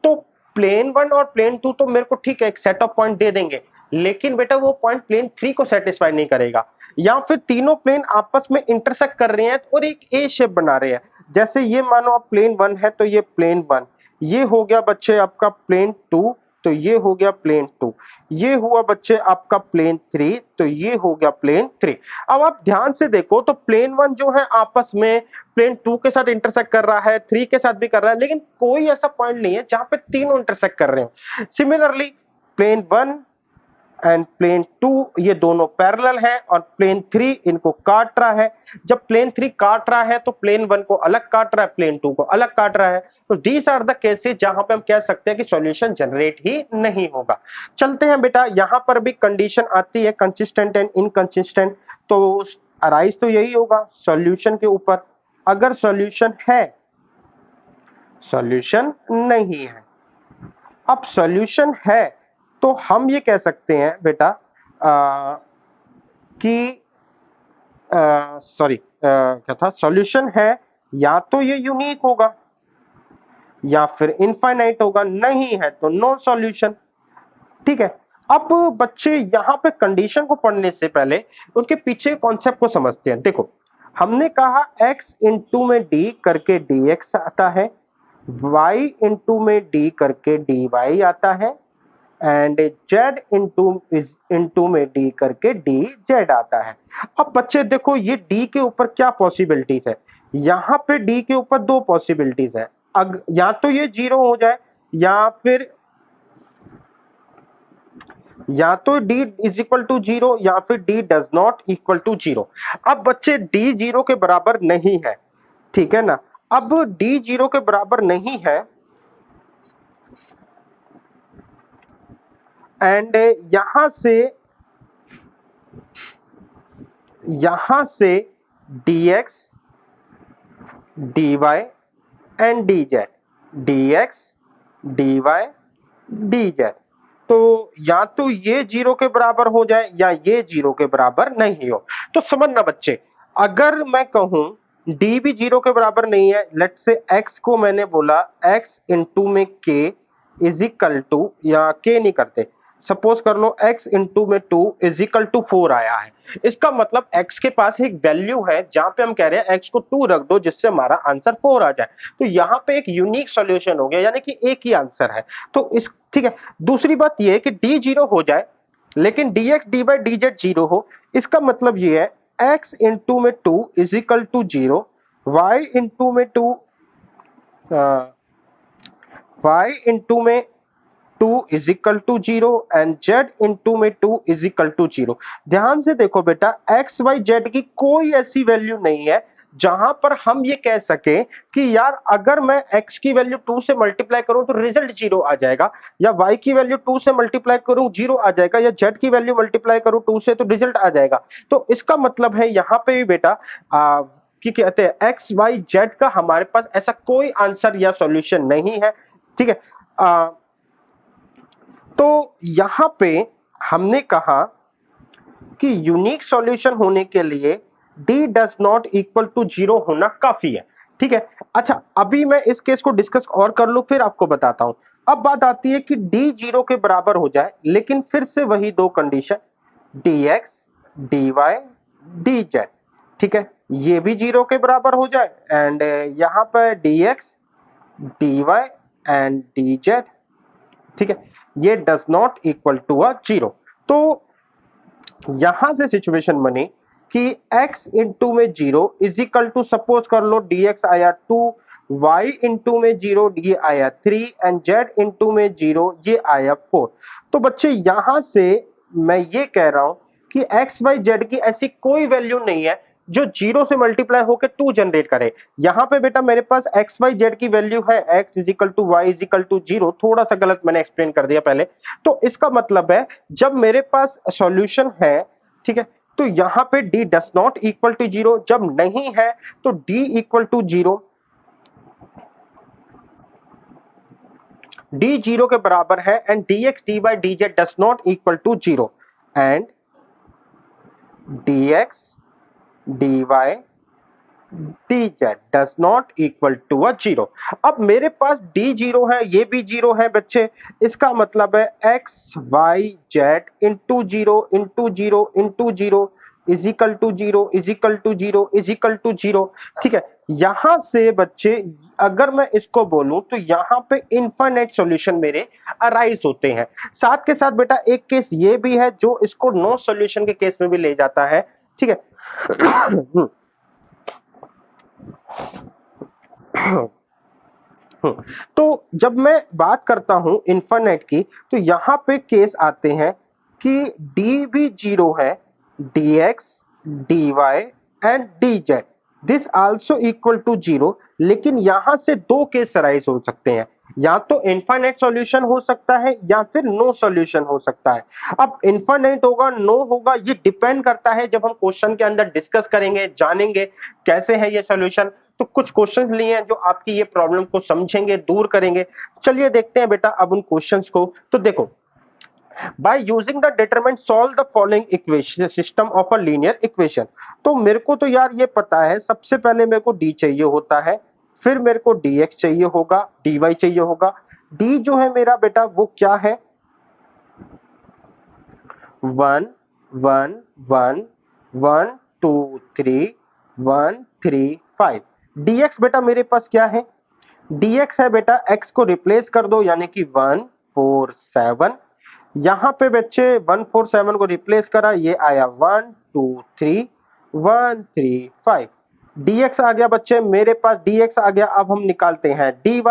तो प्लेन 1 और प्लेन 2 तो मेरे को ठीक है एक सेट ऑफ पॉइंट दे देंगे, लेकिन बेटा वो पॉइंट प्लेन 3 को सेटिस्फाई नहीं करेगा। या फिर तीनों प्लेन आपस में इंटरसेक्ट कर रहे हैं और एक ए शेप बना रहे हैं। जैसे ये मानो आप प्लेन 1 है तो ये प्लेन 1, ये हो गया बच्चे आपका प्लेन 2, तो ये हो गया प्लेन 2, ये हुआ बच्चे आपका प्लेन 3, तो ये हो गया प्लेन 3। अब आप ध्यान से देखो तो प्लेन 1 जो है आपस में प्लेन 2 के साथ इंटरसेक्ट कर रहा है, 3 के साथ भी कर रहा है, लेकिन कोई ऐसा पॉइंट नहीं है जहां पे तीनों इंटरसेक्ट कर रहे हो। सिमिलरली प्लेन 1 एंड प्लेन 2 ये दोनों पैरेलल हैं और प्लेन 3 इनको काट रहा है। जब प्लेन 3 काट रहा है तो प्लेन 1 को अलग काट रहा है, प्लेन 2 को अलग काट रहा है। तो दीज आर द केसेस जहां पे हम कह सकते हैं कि सॉल्यूशन जनरेट ही नहीं होगा। चलते हैं बेटा, यहां पर भी कंडीशन आती है कंसिस्टेंट एंड इनकंसिस्टेंट, तो अराइज तो यही होगा सॉल्यूशन के ऊपर। अगर सॉल्यूशन है, सॉल्यूशन नहीं है। अब सॉल्यूशन है तो हम ये कह सकते हैं बेटा कि सॉरी क्या था, सॉल्यूशन है या तो ये यूनिक होगा या फिर इनफाइनाइट होगा, नहीं है तो नो सॉल्यूशन। ठीक है, अब बच्चे यहाँ पे कंडीशन को पढ़ने से पहले उनके पीछे कॉन्सेप्ट को समझते हैं। देखो हमने कहा x इंटू में d करके dx आता है, y इंटू में d करके dy आता है, एंड z इंटू में d करके dz आता है। अब बच्चे देखो ये d के ऊपर क्या पॉसिबिलिटीज है, यहाँ पे d के ऊपर दो पॉसिबिलिटीज है। या तो ये जीरो हो जाए या फिर या तो d इज इक्वल टू 0 या फिर d does not equal to 0। अब बच्चे d 0 के बराबर नहीं है, ठीक है ना। अब d 0 के बराबर नहीं है एंड यहां से dx dy and dz, dx dy dz, तो या तो ये 0 के बराबर हो जाए या ये 0 के बराबर नहीं हो। तो समझना बच्चे, अगर मैं कहूं d भी 0 के बराबर नहीं है, लेट्स से x को मैंने बोला x इंटू में k इज इक्वल टू, या k नहीं करते, सपोज कर लो x इंटू में 2 इज इक्वल टू 4 आया है। इसका मतलब x के पास एक वैल्यू है जहां पे हम कह रहे हैं x को 2 रख दो जिससे हमारा आंसर 4 आ जाए। तो यहां पे एक यूनिक सॉल्यूशन हो गया, यानी कि एक ही आंसर है। तो इस ठीक है, दूसरी बात यह है कि d 0 हो जाए लेकिन dx dy dz 0 हो। इसका मतलब ये है x इंटू में 2 is equal to 0, y into में 2 y इंटू में 2 is equal to 0 and z into में 2 इज इक्वल टू 0। ध्यान से देखो बेटा, x y z की कोई ऐसी वैल्यू नहीं है जहां पर हम ये कह सके कि यार अगर मैं x की वैल्यू 2 से मल्टीप्लाई करूं तो रिजल्ट 0 आ जाएगा, या y की वैल्यू 2 से मल्टीप्लाई करूं 0 आ जाएगा, या z की वैल्यू मल्टीप्लाई करूं 2 से तो रिजल्ट आ जाएगा। तो इसका मतलब है यहां पे भी बेटा कि कहते हैं x y z का हमारे पास ऐसा कोई आंसर या सॉल्यूशन नहीं है, ठीक है। तो यहां पे हमने कहा कि यूनिक सॉल्यूशन होने के लिए d does not equal to 0 होना काफी है, ठीक है। अच्छा, अभी मैं इस केस को डिस्कस और कर लूं फिर आपको बताता हूं। अब बात आती है कि d 0 के बराबर हो जाए, लेकिन फिर से वही दो कंडीशन, dx dy dz, ठीक है, ये भी 0 के बराबर हो जाए एंड यहां पर dx dy एंड dz, ठीक है, ये डज नॉट इक्वल टू 0। तो यहां से सिचुएशन बनी कि x इंटू में 0 इज इक्वल टू, सपोज कर लो dx आया 2, y इंटू में 0 ये आया 3 एंड z इंटू में 0 ये आया 4। तो बच्चे यहां से मैं ये कह रहा हूं कि x y z की ऐसी कोई वैल्यू नहीं है जो 0 से मल्टीप्लाई होकर 2 जनरेट करे। यहां पे बेटा मेरे पास x y z की वैल्यू है x is equal to Y is equal to 0, थोड़ा सा गलत मैंने एक्सप्लेन कर दिया पहले। तो इसका मतलब है जब मेरे पास सॉल्यूशन है, ठीक है, तो यहां पे d does not equal to 0, जब नहीं है तो d इक्वल टू 0, d 0 के बराबर है and dx dy dz does not equal to 0 and dx dy dz does not equal to 0। अब मेरे पास d 0 है, ये भी 0 है बच्चे, इसका मतलब है x y z into 0 into 0 into 0 is equal to 0 is equal to 0 is equal to 0, ठीक है। यहां से बच्चे अगर मैं इसको बोलूं तो यहां पे इनफाइनाइट सॉल्यूशन मेरे अराइज होते हैं। साथ के साथ बेटा एक केस ये भी है जो इसको नो सॉल्यूशन के केस में भी ले जाता है, ठीक है। तो जब मैं बात करता हूं इनफाइनाइट की, तो यहां पे केस आते हैं कि d भी 0 है, dx dy and dz this also equal to 0, लेकिन यहां से दो केस अराइज हो सकते हैं, या तो इनफाइनाइट सॉल्यूशन हो सकता है या फिर नो सॉल्यूशन हो सकता है। अब इनफाइनाइट होगा नो होगा ये डिपेंड करता है, जब हम क्वेश्चन के अंदर डिस्कस करेंगे जानेंगे कैसे है ये सॉल्यूशन। तो कुछ क्वेश्चंस लिए हैं जो आपकी ये प्रॉब्लम को समझेंगे, दूर करेंगे। चलिए देखते हैं बेटा अब उन क्वेश्चंस को। तो देखो, by using the determinant solve the following equation system of a linear equation. तो मेरे को तो यार ये पता है, सबसे पहले मेरे को d चाहिए होता है, फिर मेरे को dx चाहिए होगा, dy चाहिए होगा। d जो है मेरा बेटा वो क्या है, 1 1 1 1 2 3 1 3 5। dx बेटा मेरे पास क्या है, dx है बेटा, x को रिप्लेस कर दो यानी कि 1 4 7, यहां पे बच्चे 1 4 7 को रिप्लेस करा, ये आया 1 2 3 1 3 5। dx आ गया बच्चे मेरे पास, dx आ गया। अब हम निकालते हैं dy,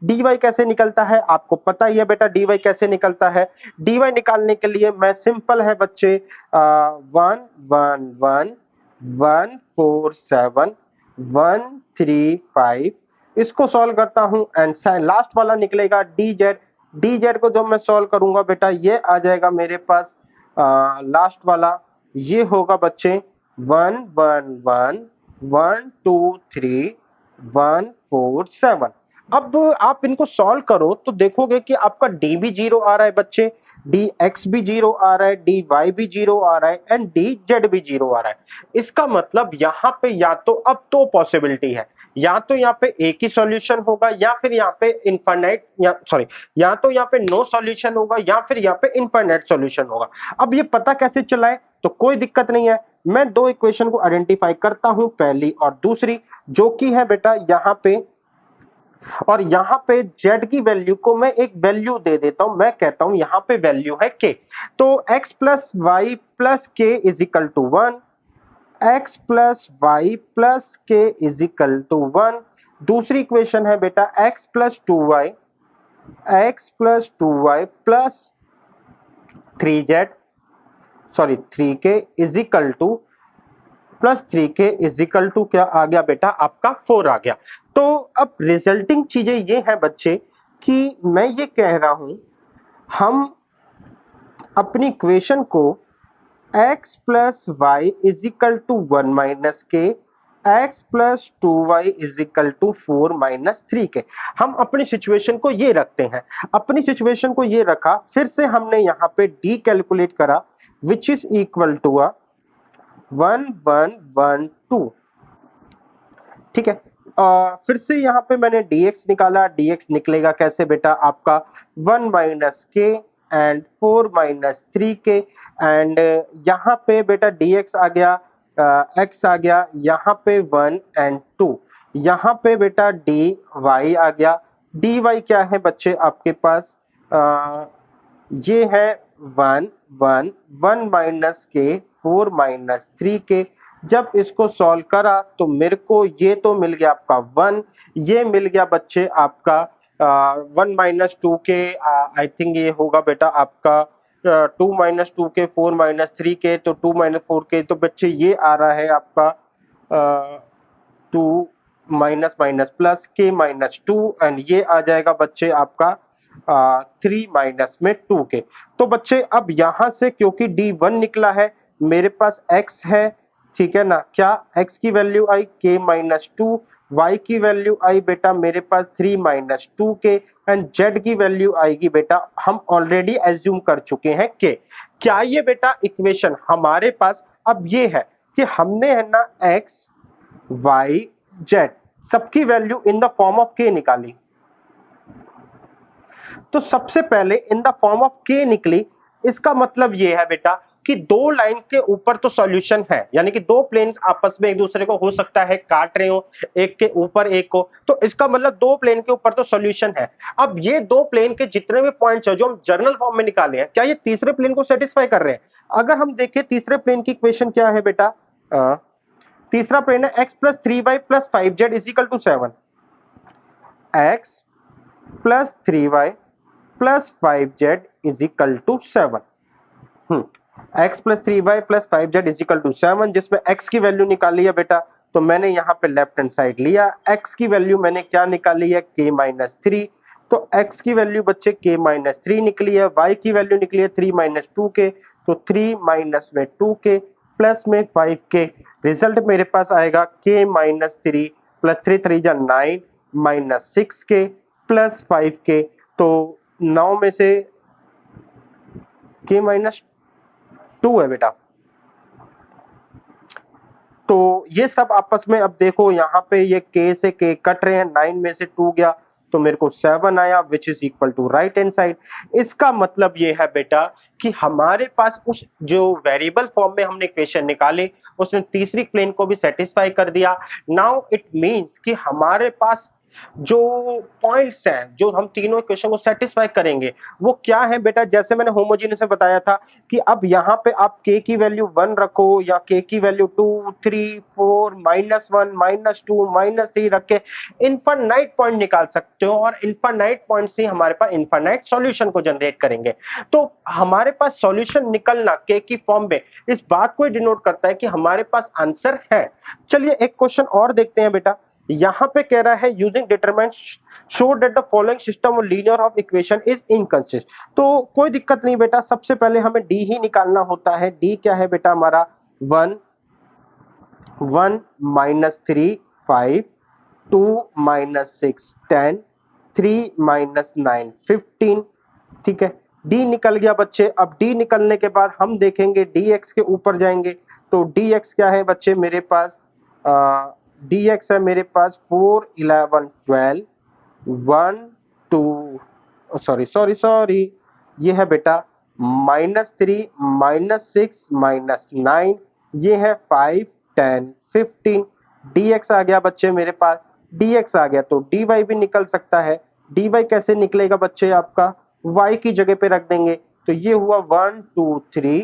dy कैसे निकलता है आपको पता ही है बेटा, dy कैसे निकलता है। dy निकालने के लिए मैं सिंपल है बच्चे 111147135 इसको सॉल्व करता हूं एंड लास्ट वाला निकलेगा dz। dz को जब मैं सॉल्व करूंगा बेटा ये आ जाएगा मेरे पास लास्ट वाला, ये होगा बच्चे 111123147। अब आप इनको सॉल्व करो तो देखोगे कि आपका डी भी जीरो आ रहा है बच्चे, डी एक्स भी जीरो आ रहा है, डी वाई भी जीरो आ रहा है एंड डी जेड भी जीरो आ रहा है। इसका मतलब यहाँ पे या तो अब तो पॉसिबिलिटी है, या तो यहाँ पे एक ही सॉल्यूशन होगा या फिर यहाँ पे इनफाइनाइट, या सॉरी, या तो यहाँ पे नो सॉल्यूशन होगा या फिर यहाँ पे इनफाइनाइट सॉल्यूशन होगा। अब ये पता कैसे चला है, तो कोई दिक्कत नहीं है, मैं दो इक्वेशन को आइडेंटिफाई करता हूं, पहली और दूसरी, जो कि है बेटा यहाँ पे, और यहां पे z की वैल्यू को मैं एक वैल्यू दे देता हूं, मैं कहता हूं यहां पे वैल्यू है k। तो x plus Y plus K is equal to 1, x plus Y plus K is equal to 1। दूसरी इक्वेशन है बेटा x plus 2y, x plus 2y plus 3z, sorry 3k is equal to plus 3k is equal to क्या आ गया बेटा आपका 4 आ गया। तो अब रिजल्टिंग चीजें ये हैं बच्चे कि मैं ये कह रहा हूं हम अपनी इक्वेशन को x plus Y is equal to 1 minus K, x plus 2y is equal to 4 minus 3k, हम अपनी सिचुएशन को ये रखते हैं। अपनी सिचुएशन को ये रखा, फिर से हमने यहाँ पे d कैलकुलेट करा विच इज इक्वल टू 1112। ठीक है, फिर से यहाँ पे मैंने dx निकाला, dx निकलेगा कैसे बेटा आपका 1 माइनस के एंड 4 माइनस 3k एंड यहाँ पे बेटा dx आ गया, x आ गया, यहाँ पे 1 एंड 2, यहाँ पे बेटा dy आ गया। dy क्या है बच्चे आपके पास, ये है 1 माइनस के 4 माइनस 3k। जब इसको सॉल्व करा तो मेरे को ये तो मिल गया आपका 1, ये मिल गया बच्चे आपका 1 माइनस 2k, आई थिंक ये होगा बेटा आपका 2 माइनस 2k 4 माइनस 3k, तो 2 माइनस 4k, तो बच्चे ये आ रहा है आपका 2 minus minus plus k minus 2 and ये आ जाएगा बच्चे आपका 3 माइनस में 2k। तो बच्चे अब यहां से क्योंकि d1 निकला है, मेरे पास x है, ठीक है ना, क्या x की वैल्यू आई k माइनस 2, y की वैल्यू आई बेटा मेरे पास 3 माइनस 2k एंड z की वैल्यू आएगी बेटा, हम ऑलरेडी एज्यूम कर चुके हैं k। क्या ये बेटा इक्वेशन हमारे पास अब ये है कि हमने है ना x y z सबकी value in the form of k निकाली। तो सबसे पहले इन द फॉर्म ऑफ k निकली, इसका मतलब ये है बेटा कि दो लाइन के ऊपर तो सॉल्यूशन है, यानी कि दो प्लेन आपस में एक दूसरे को हो सकता है काट रहे हो, एक के ऊपर एक को, तो इसका मतलब दो प्लेन के ऊपर तो सॉल्यूशन है। अब ये दो प्लेन के जितने भी पॉइंट्स है जो हम जर्नल फॉर्म में निकाले हैं, क्या ये तीसरे प्लेन को सेटिस्फाई कर रहे हैं? अगर हम देखें तीसरे प्लेन की इक्वेशन क्या है बेटा, तीसरा प्लेन है x plus 3y plus 5z is equal to 7, x plus 3y plus 5z is equal to 7। x plus 3y plus 5z is equal to 7, जिसमें x की वैल्यू निकाली है बेटा, तो मैंने यहाँ पे लेफ्ट हैंड साइड लिया, x की वैल्यू मैंने क्या निकाली है k माइनस 3, तो x की वैल्यू बच्चे k माइनस 3 निकली है, y की वैल्यू निकली है 3 माइनस 2k, तो 3 माइनस में 2k प्लस में 5k, रिजल्ट मेरे पास आएगा k माइनस 3 प्लस 3 3 जा 9 माइनस 6k प्लस 5k, तो 9 में से k माइनस 2 है बेटा। तो ये सब आपस में, अब देखो यहाँ पे ये k से k कट रहे हैं, 9 में से 2 गया तो मेरे को 7 आया which is equal to right hand side. इसका मतलब ये है बेटा कि हमारे पास उस जो वेरिएबल फॉर्म में हमने इक्वेशन निकाले उसने तीसरी प्लेन को भी सेटिस्फाई कर दिया। नाउ इट मींस कि हमारे पास जो पॉइंट्स हैं जो हम तीनों इक्वेशन को सेटिस्फाई करेंगे वो क्या है बेटा, जैसे मैंने होमोजेनियस में बताया था कि अब यहाँ पे आप k की वैल्यू 1 रखो या k की वैल्यू 2 3 4 -1 -2 -3 रख के इनफाइनाइट पॉइंट निकाल सकते हो और इनफाइनाइट पॉइंट से हमारे पास इनफाइनाइट सॉल्यूशन को जनरेट करेंगे। तो हमारे पास सॉल्यूशन निकलना k की फॉर्म में इस बात को डिनोट करता है कि हमारे पास आंसर है। चलिए एक क्वेश्चन और देखते हैं बेटा। यहां पे कह रहा है using determinant show that the following system of linear of equation is inconsistent. तो कोई दिक्कत नहीं बेटा, सबसे पहले हमें डी ही निकालना होता है। डी क्या है बेटा हमारा 1 1 -3 5 2 -6 10 3 -9 15। ठीक है, डी निकल गया बच्चे। अब डी निकलने के बाद हम देखेंगे dx के ऊपर जाएंगे तो dx क्या है बच्चे मेरे पास dx है मेरे पास 4 11 12 1 2 सॉरी ये है बेटा -3 -6 -9, ये है 5 10 15। dx आ गया बच्चे मेरे पास, dx आ गया तो dy भी निकल सकता है। dy कैसे निकलेगा बच्चे आपका, y की जगह पे रख देंगे तो ये हुआ 1 2 3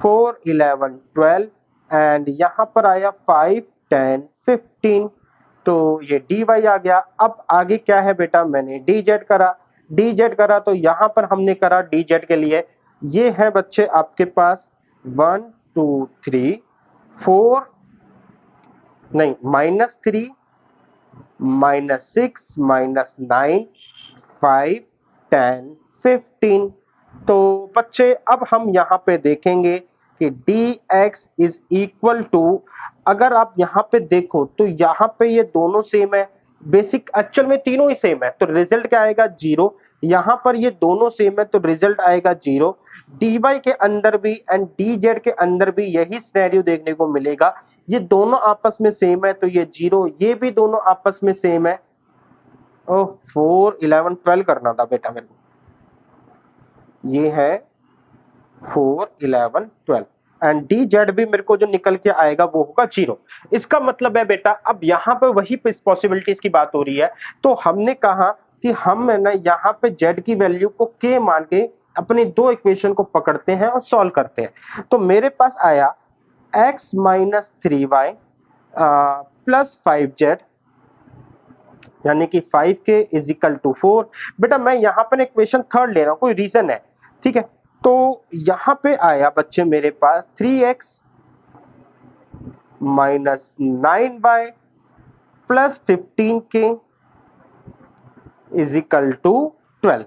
4 11 12 एंड यहाँ पर आया 5 10 15। तो ये dy आ गया। अब आगे क्या है बेटा, मैंने dz करा तो यहाँ पर हमने करा dz के लिए ये है बच्चे आपके पास 1 2 3 4 नहीं -3 -6 -9 5 10 15। तो बच्चे अब हम यहाँ पे देखेंगे कि dx इज इक्वल टू, अगर आप यहाँ पे देखो तो यहाँ पे ये दोनों सेम है, बेसिक एक्चुअल में तीनों ही सेम है तो रिजल्ट क्या आएगा 0। यहाँ पर ये दोनों सेम है तो रिजल्ट आएगा 0। dy के अंदर भी एंड dz के अंदर भी यही सिनेरियो देखने को मिलेगा, ये दोनों आपस में सेम है तो ये 0, ये भी दोनों आपस में सेम है। ओह 4 11 12 करना था बेटा मेरे को, ये है 4 11 12 एंड dz भी मेरे को जो निकल के आएगा वो होगा 0। इसका मतलब है बेटा अब यहाँ पे वही पॉसिबिलिटीज की बात हो रही है। तो हमने कहा कि हम है ना यहाँ पे z की वैल्यू को k मान के अपने दो इक्वेशन को पकड़ते हैं और सॉल्व करते हैं। तो मेरे पास आया x - 3y प्लस 5z यानी कि 5k इज इक्वल टू 4। बेटा मैं यहाँ पर इक्वेशन थर्ड ले रहा हूँ, कोई रीजन है, ठीक है। तो यहाँ पे आया बच्चे मेरे पास 3x - 9y plus 15k is equal to 12।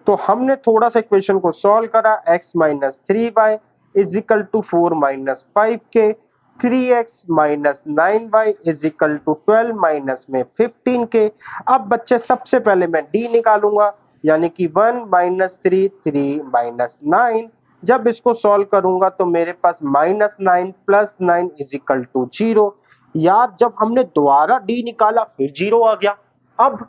तो हमने थोड़ा सा इक्वेशन को सॉल्व करा, x - 3y is equal to 4 - 5k, 3x - 9y is equal to 12 minus में 15k। अब बच्चे सबसे पहले मैं d निकालूंगा यानी कि 1 - 3 3 - 9। जब इसको सॉल्व करूंगा तो मेरे पास -9 प्लस 9 इज इक्वल टू 0। यार जब हमने दोबारा d निकाला फिर 0 आ गया। अब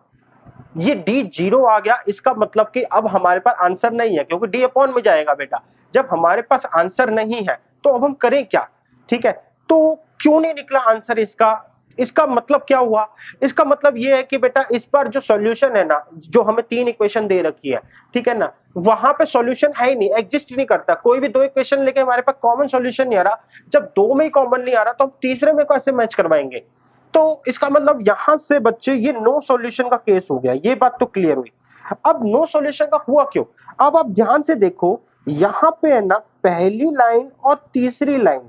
ये d 0 आ गया, इसका मतलब कि अब हमारे पास आंसर नहीं है क्योंकि d अपॉन में जाएगा बेटा। जब हमारे पास आंसर नहीं है तो अब हम करें क्या, ठीक है। तो क्यों नहीं निकला आंसर इसका मतलब क्या हुआ, इसका मतलब ये है कि बेटा इस बार जो सॉल्यूशन है ना, जो हमें तीन इक्वेशन दे रखी है, ठीक है ना, वहां पे सॉल्यूशन है ही नहीं, एग्जिस्ट ही नहीं करता। कोई भी दो इक्वेशन लेके हमारे पास कॉमन सॉल्यूशन नहीं आ रहा। जब दो में ही कॉमन नहीं आ रहा तो हम तीसरे में कैसे मैच करवाएंगे। तो इसका मतलब यहां से बच्चे ये नो सॉल्यूशन का केस हो गया, ये बात तो क्लियर हुई। अब नो सॉल्यूशन का हुआ क्यों, अब आप ध्यान से देखो यहां पे है ना पहली लाइन और तीसरी लाइन,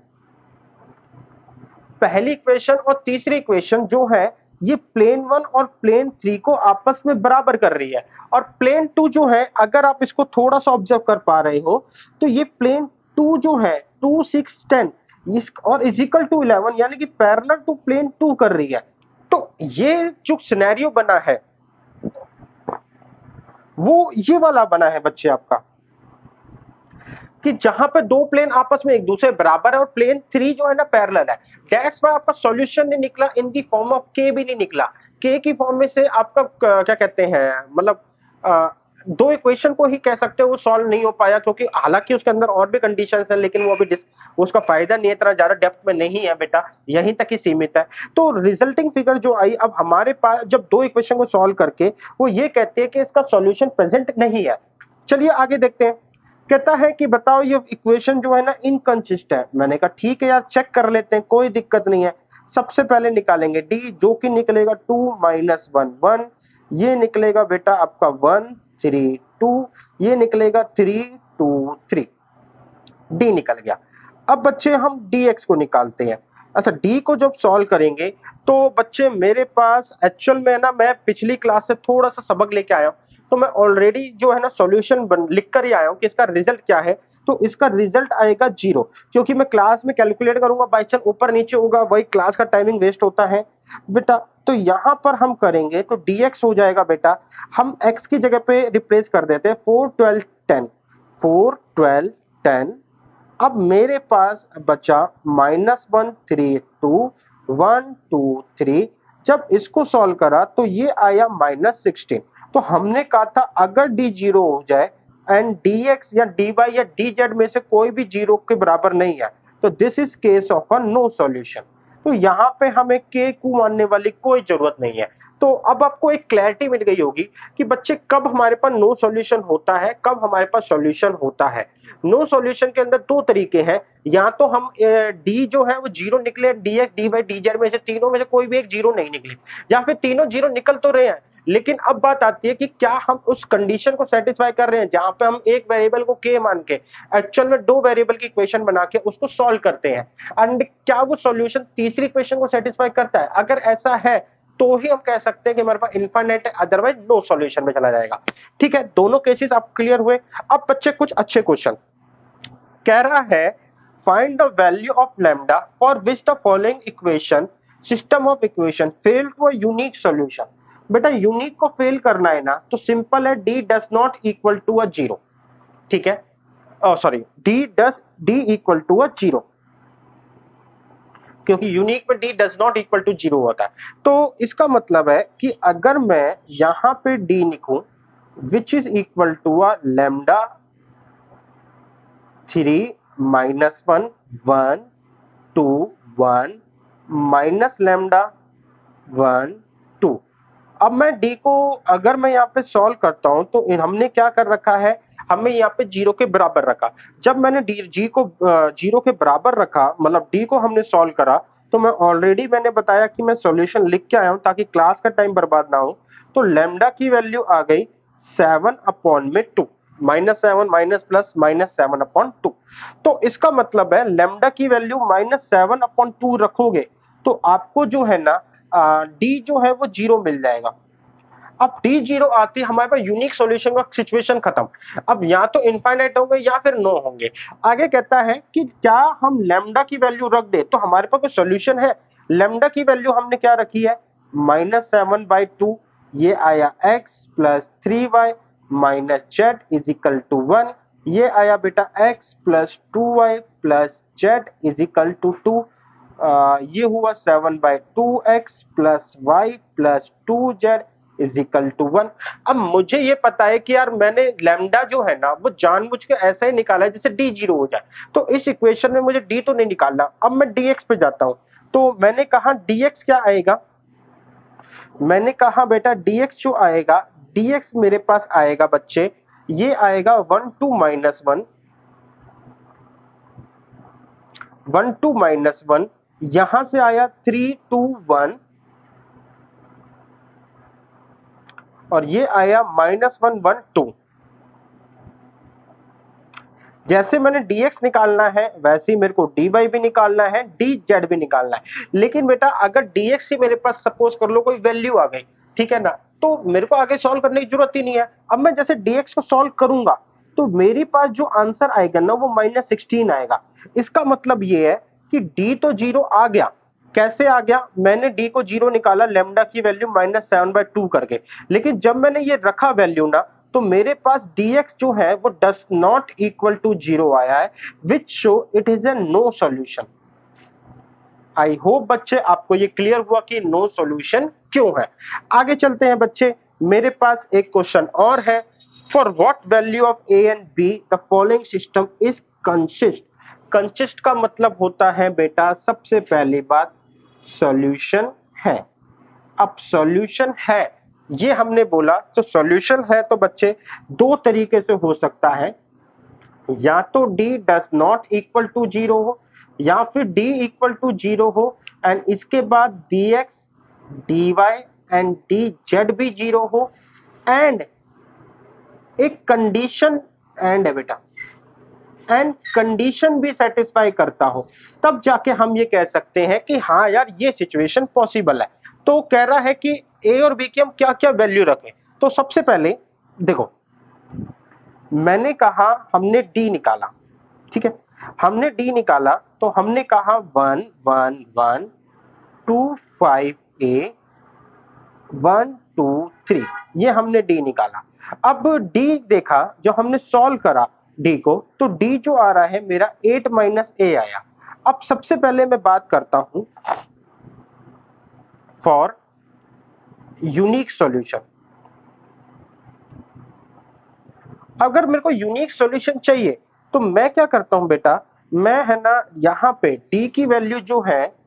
पहली इक्वेशन और तीसरी इक्वेशन जो है ये प्लेन 1 और प्लेन 3 को आपस में बराबर कर रही है। और प्लेन 2 जो है अगर आप इसको थोड़ा सा ऑब्जर्व कर पा रहे हो तो ये प्लेन 2 जो है 2 6 10 इस और इज इक्वल टू 11 यानी कि पैरेलल टू प्लेन 2 कर रही है। तो ये जो सिनेरियो बना है वो ये वाला बना है बच्चे आपका कि जहां पे दो प्लेन आपस में एक दूसरे बराबर है और प्लेन 3 जो है ना पैरेलल है। दैट्स व्हाई आपका सॉल्यूशन नहीं निकला इन दी फॉर्म ऑफ के भी नहीं निकला। के की फॉर्म में से आपका क्या कहते हैं मतलब दो इक्वेशन को ही कह सकते हो वो सॉल्व नहीं हो पाया, क्योंकि हालांकि उसके अंदर और भी कंडीशंस है, लेकिन वो अभी उसका फायदा नहीं है, इतना ज्यादा डेप्थ में नहीं है बेटा, यहीं तक ही सीमित है। तो रिजल्टिंग फिगर जो आई, अब हमारे पास जब दो इक्वेशन को सॉल्व करके वो ये कहते हैं कि इसका सॉल्यूशन प्रेजेंट नहीं है। चलिए आगे देखते हैं। कहता है कि बताओ ये इक्वेशन जो है ना इनकंसिस्ट है। मैंने कहा ठीक है यार, चेक कर लेते हैं, कोई दिक्कत नहीं है। सबसे पहले निकालेंगे डी, जो कि निकलेगा 2 माइनस 1 1, ये निकलेगा बेटा आपका 1 3 2, ये निकलेगा 3 2 3, डी निकल गया। अब बच्चे हम dx को निकालते हैं। अच्छा, डी को जब सॉल्व करेंगे तो बच्चे मेरे पास एक्चुअल में ना, मैं पिछली क्लास से थोड़ा सा सबक लेके आया हूं, तो मैं ऑलरेडी जो है ना सॉल्यूशन लिख कर ही आया हूं कि इसका रिजल्ट क्या है। तो इसका रिजल्ट आएगा 0, क्योंकि मैं क्लास में कैलकुलेट करूंगा, बाई चांस ऊपर नीचे होगा, वही क्लास का टाइमिंग वेस्ट होता है बेटा। तो यहां पर हम करेंगे तो dx हो जाएगा बेटा, हम x की जगह पे रिप्लेस कर देते हैं 4 12 10, 4 12 10। अब मेरे पास बचा -1 3 2 1 2 3। जब इसको सॉल्व करा तो ये आया -16। तो हमने कहा था अगर डी जीरो हो जाए एंड dx या dy या dz में से कोई भी जीरो के बराबर नहीं है, तो this is case of a no solution. तो यहाँ पे हमें के को मानने वाली कोई जरूरत नहीं है। तो अब आपको एक क्लैरिटी मिल गई होगी कि बच्चे कब हमारे पास नो सॉल्यूशन होता है, कब हमारे पास सॉल्यूशन होता है। नो सॉल्यूशन के अंदर दो तरीके हैं, या तो हम डी जो है वो जीरो निकले, dx dy dz में से तीनों में से कोई भी एक जीरो नहीं निकले, या फिर तीनों जीरो निकल तो रहे हैं, लेकिन अब बात आती है कि क्या हम उस कंडीशन को सेटिस्फाई कर रहे हैं जहां पे हम एक वेरिएबल को के मान के एक्चुअल में दो वेरिएबल की इक्वेशन बना के उसको सॉल्व करते हैं, एंड क्या वो सॉल्यूशन तीसरी इक्वेशन को सेटिस्फाई करता है। अगर ऐसा है तो ही हम कह सकते हैं कि हमारे पास इनफाइनाइट है, अदरवाइज नो सॉल्यूशन में चला जाएगा। ठीक है, दोनों केसेस आप क्लियर हुए। अब बच्चे कुछ अच्छे क्वेश्चन कह रहा है, find the value of lambda for which the following equation system of equation fail to a unique solution. बेटा यूनिक को फेल करना है ना, तो सिंपल है, D does not equal to a zero. ठीक है, sorry, D equal to a zero, क्योंकि यूनिक में D does not equal to zero होता है। तो इसका मतलब है कि अगर मैं यहां पे डी लिखूं which is equal to a lambda 3 minus 1 1 2 1 minus lambda 1 2। अब मैं डी को अगर मैं यहाँ पे सॉल्व करता हूं तो हमने क्या कर रखा है, हमें यहाँ पे जीरो के बराबर रखा। जब मैंने जी को जीरो के बराबर रखा, मतलब डी को हमने सॉल्व करा, तो मैंने बताया कि मैं सॉल्यूशन लिख के आया हूं ताकि क्लास का टाइम बर्बाद ना हो। तो लैम्डा की वैल्यू आ गई 7/2, -7 माइनस प्लस -7/2। तो इसका मतलब है लैम्डा की वैल्यू -7/2 रखोगे तो आपको जो है ना डी जो है वो जीरो मिल जाएगा। अब डी जीरो आती है, हमारे पास यूनिक सॉल्यूशन का सिचुएशन खत्म। अब या तो इनफाइनाइट होंगे या फिर नो होंगे। आगे कहता है कि क्या हम लैम्डा की वैल्यू रख दे तो हमारे पास कोई सॉल्यूशन है। लैम्डा की वैल्यू हमने क्या रखी है, -7/2, ये आया x plus 3y minus Z is equal to 1, ये आया बेटा x plus 2y plus Z is equal to 2, ये हुआ 7/2x plus Y plus 2z is equal to 1। अब मुझे ये पता है कि यार मैंने लैम्डा जो है ना वो जानबूझ के ऐसा ही निकाला है जिससे डी जीरो हो जाए, तो इस इक्वेशन में मुझे डी तो नहीं निकालना। अब मैं dx पे जाता हूं, तो मैंने कहा dx क्या आएगा, मैंने कहा बेटा dx जो आएगा, dx मेरे पास आएगा बच्चे, ये आएगा 1 2 माइनस 1, 1 2 माइनस 1, यहां से आया 3 2 1, और ये आया -1 1 2। जैसे मैंने dx निकालना है वैसे ही मेरे को dy भी निकालना है, dz भी निकालना है। लेकिन बेटा अगर dx से मेरे पास सपोज कर लो कोई वैल्यू आ गई, ठीक है ना, तो मेरे को आगे सॉल्व करने की जरूरत ही नहीं है। अब मैं जैसे dx को सॉल्व करूंगा तो मेरे पास जो आंसर आएगा ना वो -16 आएगा। इसका मतलब ये है कि d तो जीरो आ गया। कैसे आ गया, मैंने d को जीरो निकाला लैम्डा की वैल्यू -7/2 करके, लेकिन जब मैंने ये रखा वैल्यू ना तो मेरे पास dx जो है वो does not equal to zero आया है, which show it is a no solution. I hope बच्चे आपको ये क्लियर हुआ कि नो सॉल्यूशन क्यों है। आगे चलते हैं बच्चे, मेरे पास एक क्वेश्चन और है। For what value of a and b the following system is consist? Consist का मतलब होता है बेटा सबसे पहली बात सॉल्यूशन है। अब सॉल्यूशन है ये हमने बोला, तो सॉल्यूशन है तो बच्चे दो तरीके से हो सकता है, या तो d does not equal to zero हो या फिर d इक्वल टू जीरो हो एंड इसके बाद dx dy एंड dz भी जीरो हो एंड एक कंडीशन एंड है बेटा एंड कंडीशन भी सेटिस्फाई करता हो, तब जाके हम ये कह सकते हैं कि हाँ यार ये सिचुएशन पॉसिबल है। तो कह रहा है कि ए और बी की हम क्या क्या वैल्यू रखें। तो सबसे पहले देखो, मैंने कहा हमने डी निकाला, ठीक है, हमने डी निकाला तो हमने कहा 1 1 1 2 5 ए 1 2 3, ये हमने डी निकाला। अब डी देखा, जो हमने सॉल्व करा डी को, तो डी जो आ रहा है मेरा 8 माइनस ए आया। अब सबसे पहले मैं बात करता हूं फॉर यूनिक सॉल्यूशन। अगर मेरे को यूनिक सॉल्यूशन चाहिए तो मैं क्या करता हूं बेटा, मैं है ना यहां पे डी की वैल्यू जो है,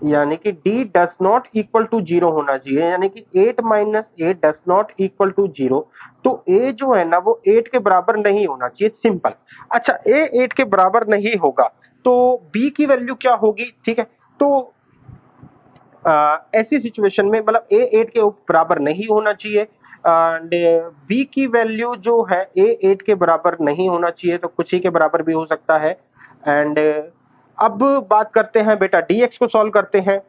यानी कि d does not equal to zero होना चाहिए, यानी कि 8 minus A does not equal to zero, तो a जो है ना वो 8 के बराबर नहीं होना चाहिए, सिंपल। अच्छा a 8 के बराबर नहीं होगा तो b की वैल्यू क्या होगी, ठीक है। तो ऐसी सिचुएशन में मतलब a 8 के बराबर नहीं होना चाहिए एंड b की वैल्यू जो है a 8 के बराबर नहीं होना चाहिए, तो कुछ ही के बराबर भी हो सकता है। एंड अब बात करते हैं बेटा dx को सॉल्व करते हैं।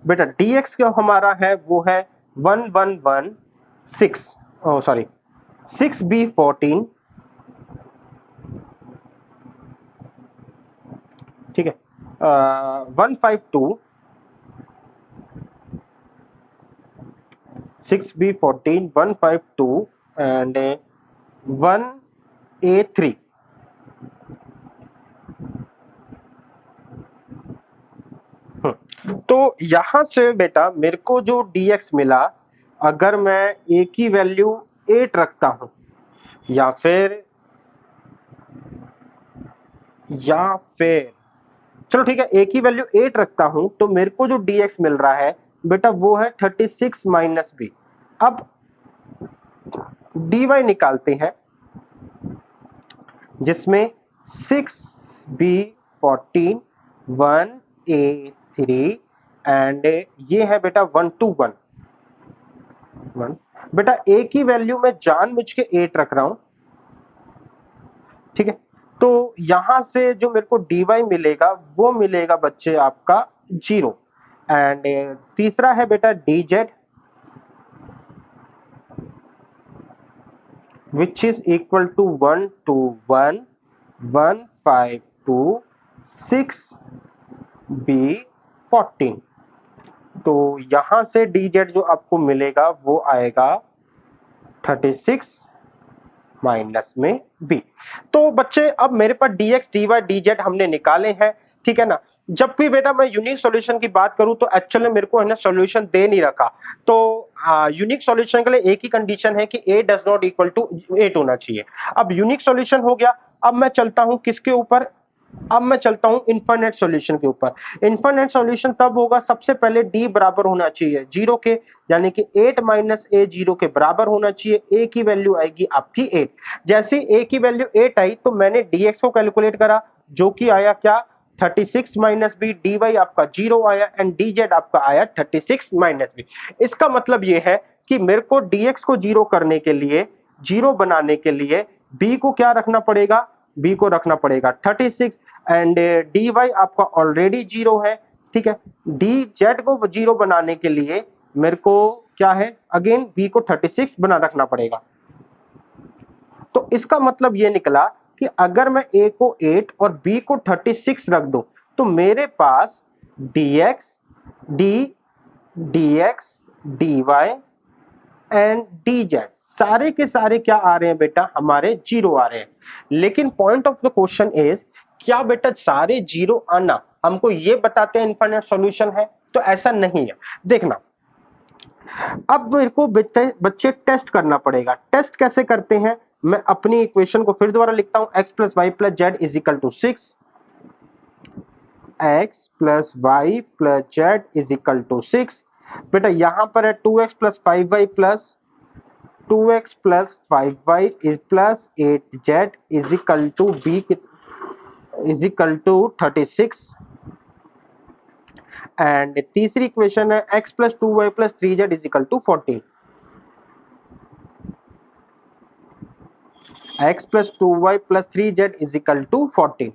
बेटा dx क्या हमारा है, वो है 1116, ओ सॉरी 6b14, ठीक है, 152 6b14 152 एंड 1a3। तो यहां से बेटा मेरे को जो dx मिला, अगर मैं a की वैल्यू 8 रखता हूं या फिर चलो ठीक है a की वैल्यू 8 रखता हूं, तो मेरे को जो dx मिल रहा है बेटा वो है 36 माइनस बी। अब dy निकालते हैं, जिसमें 6b14 1a3 एंड ये है बेटा 121 1। बेटा a की वैल्यू मैं जानबूझ के 8 रख रहा हूं, ठीक है। तो यहां से जो मेरे को dy मिलेगा वो मिलेगा बच्चे आपका 0 एंड तीसरा है बेटा dz which is equal to 121 152 6b14। तो यहां से dz जो आपको मिलेगा वो आएगा 36 माइनस में b। तो बच्चे अब मेरे पास dx dy dz हमने निकाले हैं, ठीक है ना। जब भी बेटा मैं यूनिक सॉल्यूशन की बात करूं तो एक्चुअली मेरे को है ना सॉल्यूशन दे नहीं रखा। तो यूनिक सॉल्यूशन के लिए एक ही कंडीशन है कि a does not equal to 8 होना चाहिए। अब यूनिक सॉल्यूशन हो गया, अब मैं चलता हूं किसके ऊपर, अब मैं चलता हूं इनफाइनाइट सॉल्यूशन के ऊपर। इनफाइनाइट सॉल्यूशन तब होगा सबसे पहले d बराबर होना चाहिए जीरो के, यानी कि 8 माइनस ए जीरो के बराबर होना चाहिए। a की वैल्यू आएगी आपकी 8। जैसे a की वैल्यू 8 आई तो मैंने dx को कैलकुलेट करा, जो कि आया क्या 36 माइनस बी, dy आपका 0 आया एंड dz आपका आया 36 माइनस बी। इसका मतलब ये है कि मेरे को dx को 0 करने के लिए, 0 बनाने के लिए b को क्या रखना पड़ेगा, b को रखना पड़ेगा 36 एंड dy आपका ऑलरेडी 0 है, ठीक है। dz को 0 बनाने के लिए मेरे को क्या है, अगेन b को 36 बना रखना पड़ेगा। तो इसका मतलब ये निकला कि अगर मैं a को 8 और b को 36 रख दूं तो मेरे पास dx dx dy and dz सारे के सारे क्या आ रहे हैं बेटा, हमारे 0 आ रहे हैं। लेकिन point of the question is, क्या बेटा सारे 0 आना हमको ये बताते हैं इनफाइनाइट सॉल्यूशन है? तो ऐसा नहीं है। देखना, अब मेरे को बच्चे टेस्ट करना पड़ेगा। टेस्ट कैसे करते हैं, मैं अपनी इक्वेशन को फिर दोबारा लिखता हूं, x plus Y plus Z is equal to 6, x plus Y plus Z is equal to 6। बेटा यहां पर है 2x plus 5y plus 2x plus 5y is plus 8z is equal to b is equal to 36। And तीसरी equation है x plus 2y plus 3z is equal to 14। x plus 2y plus 3z is equal to 14।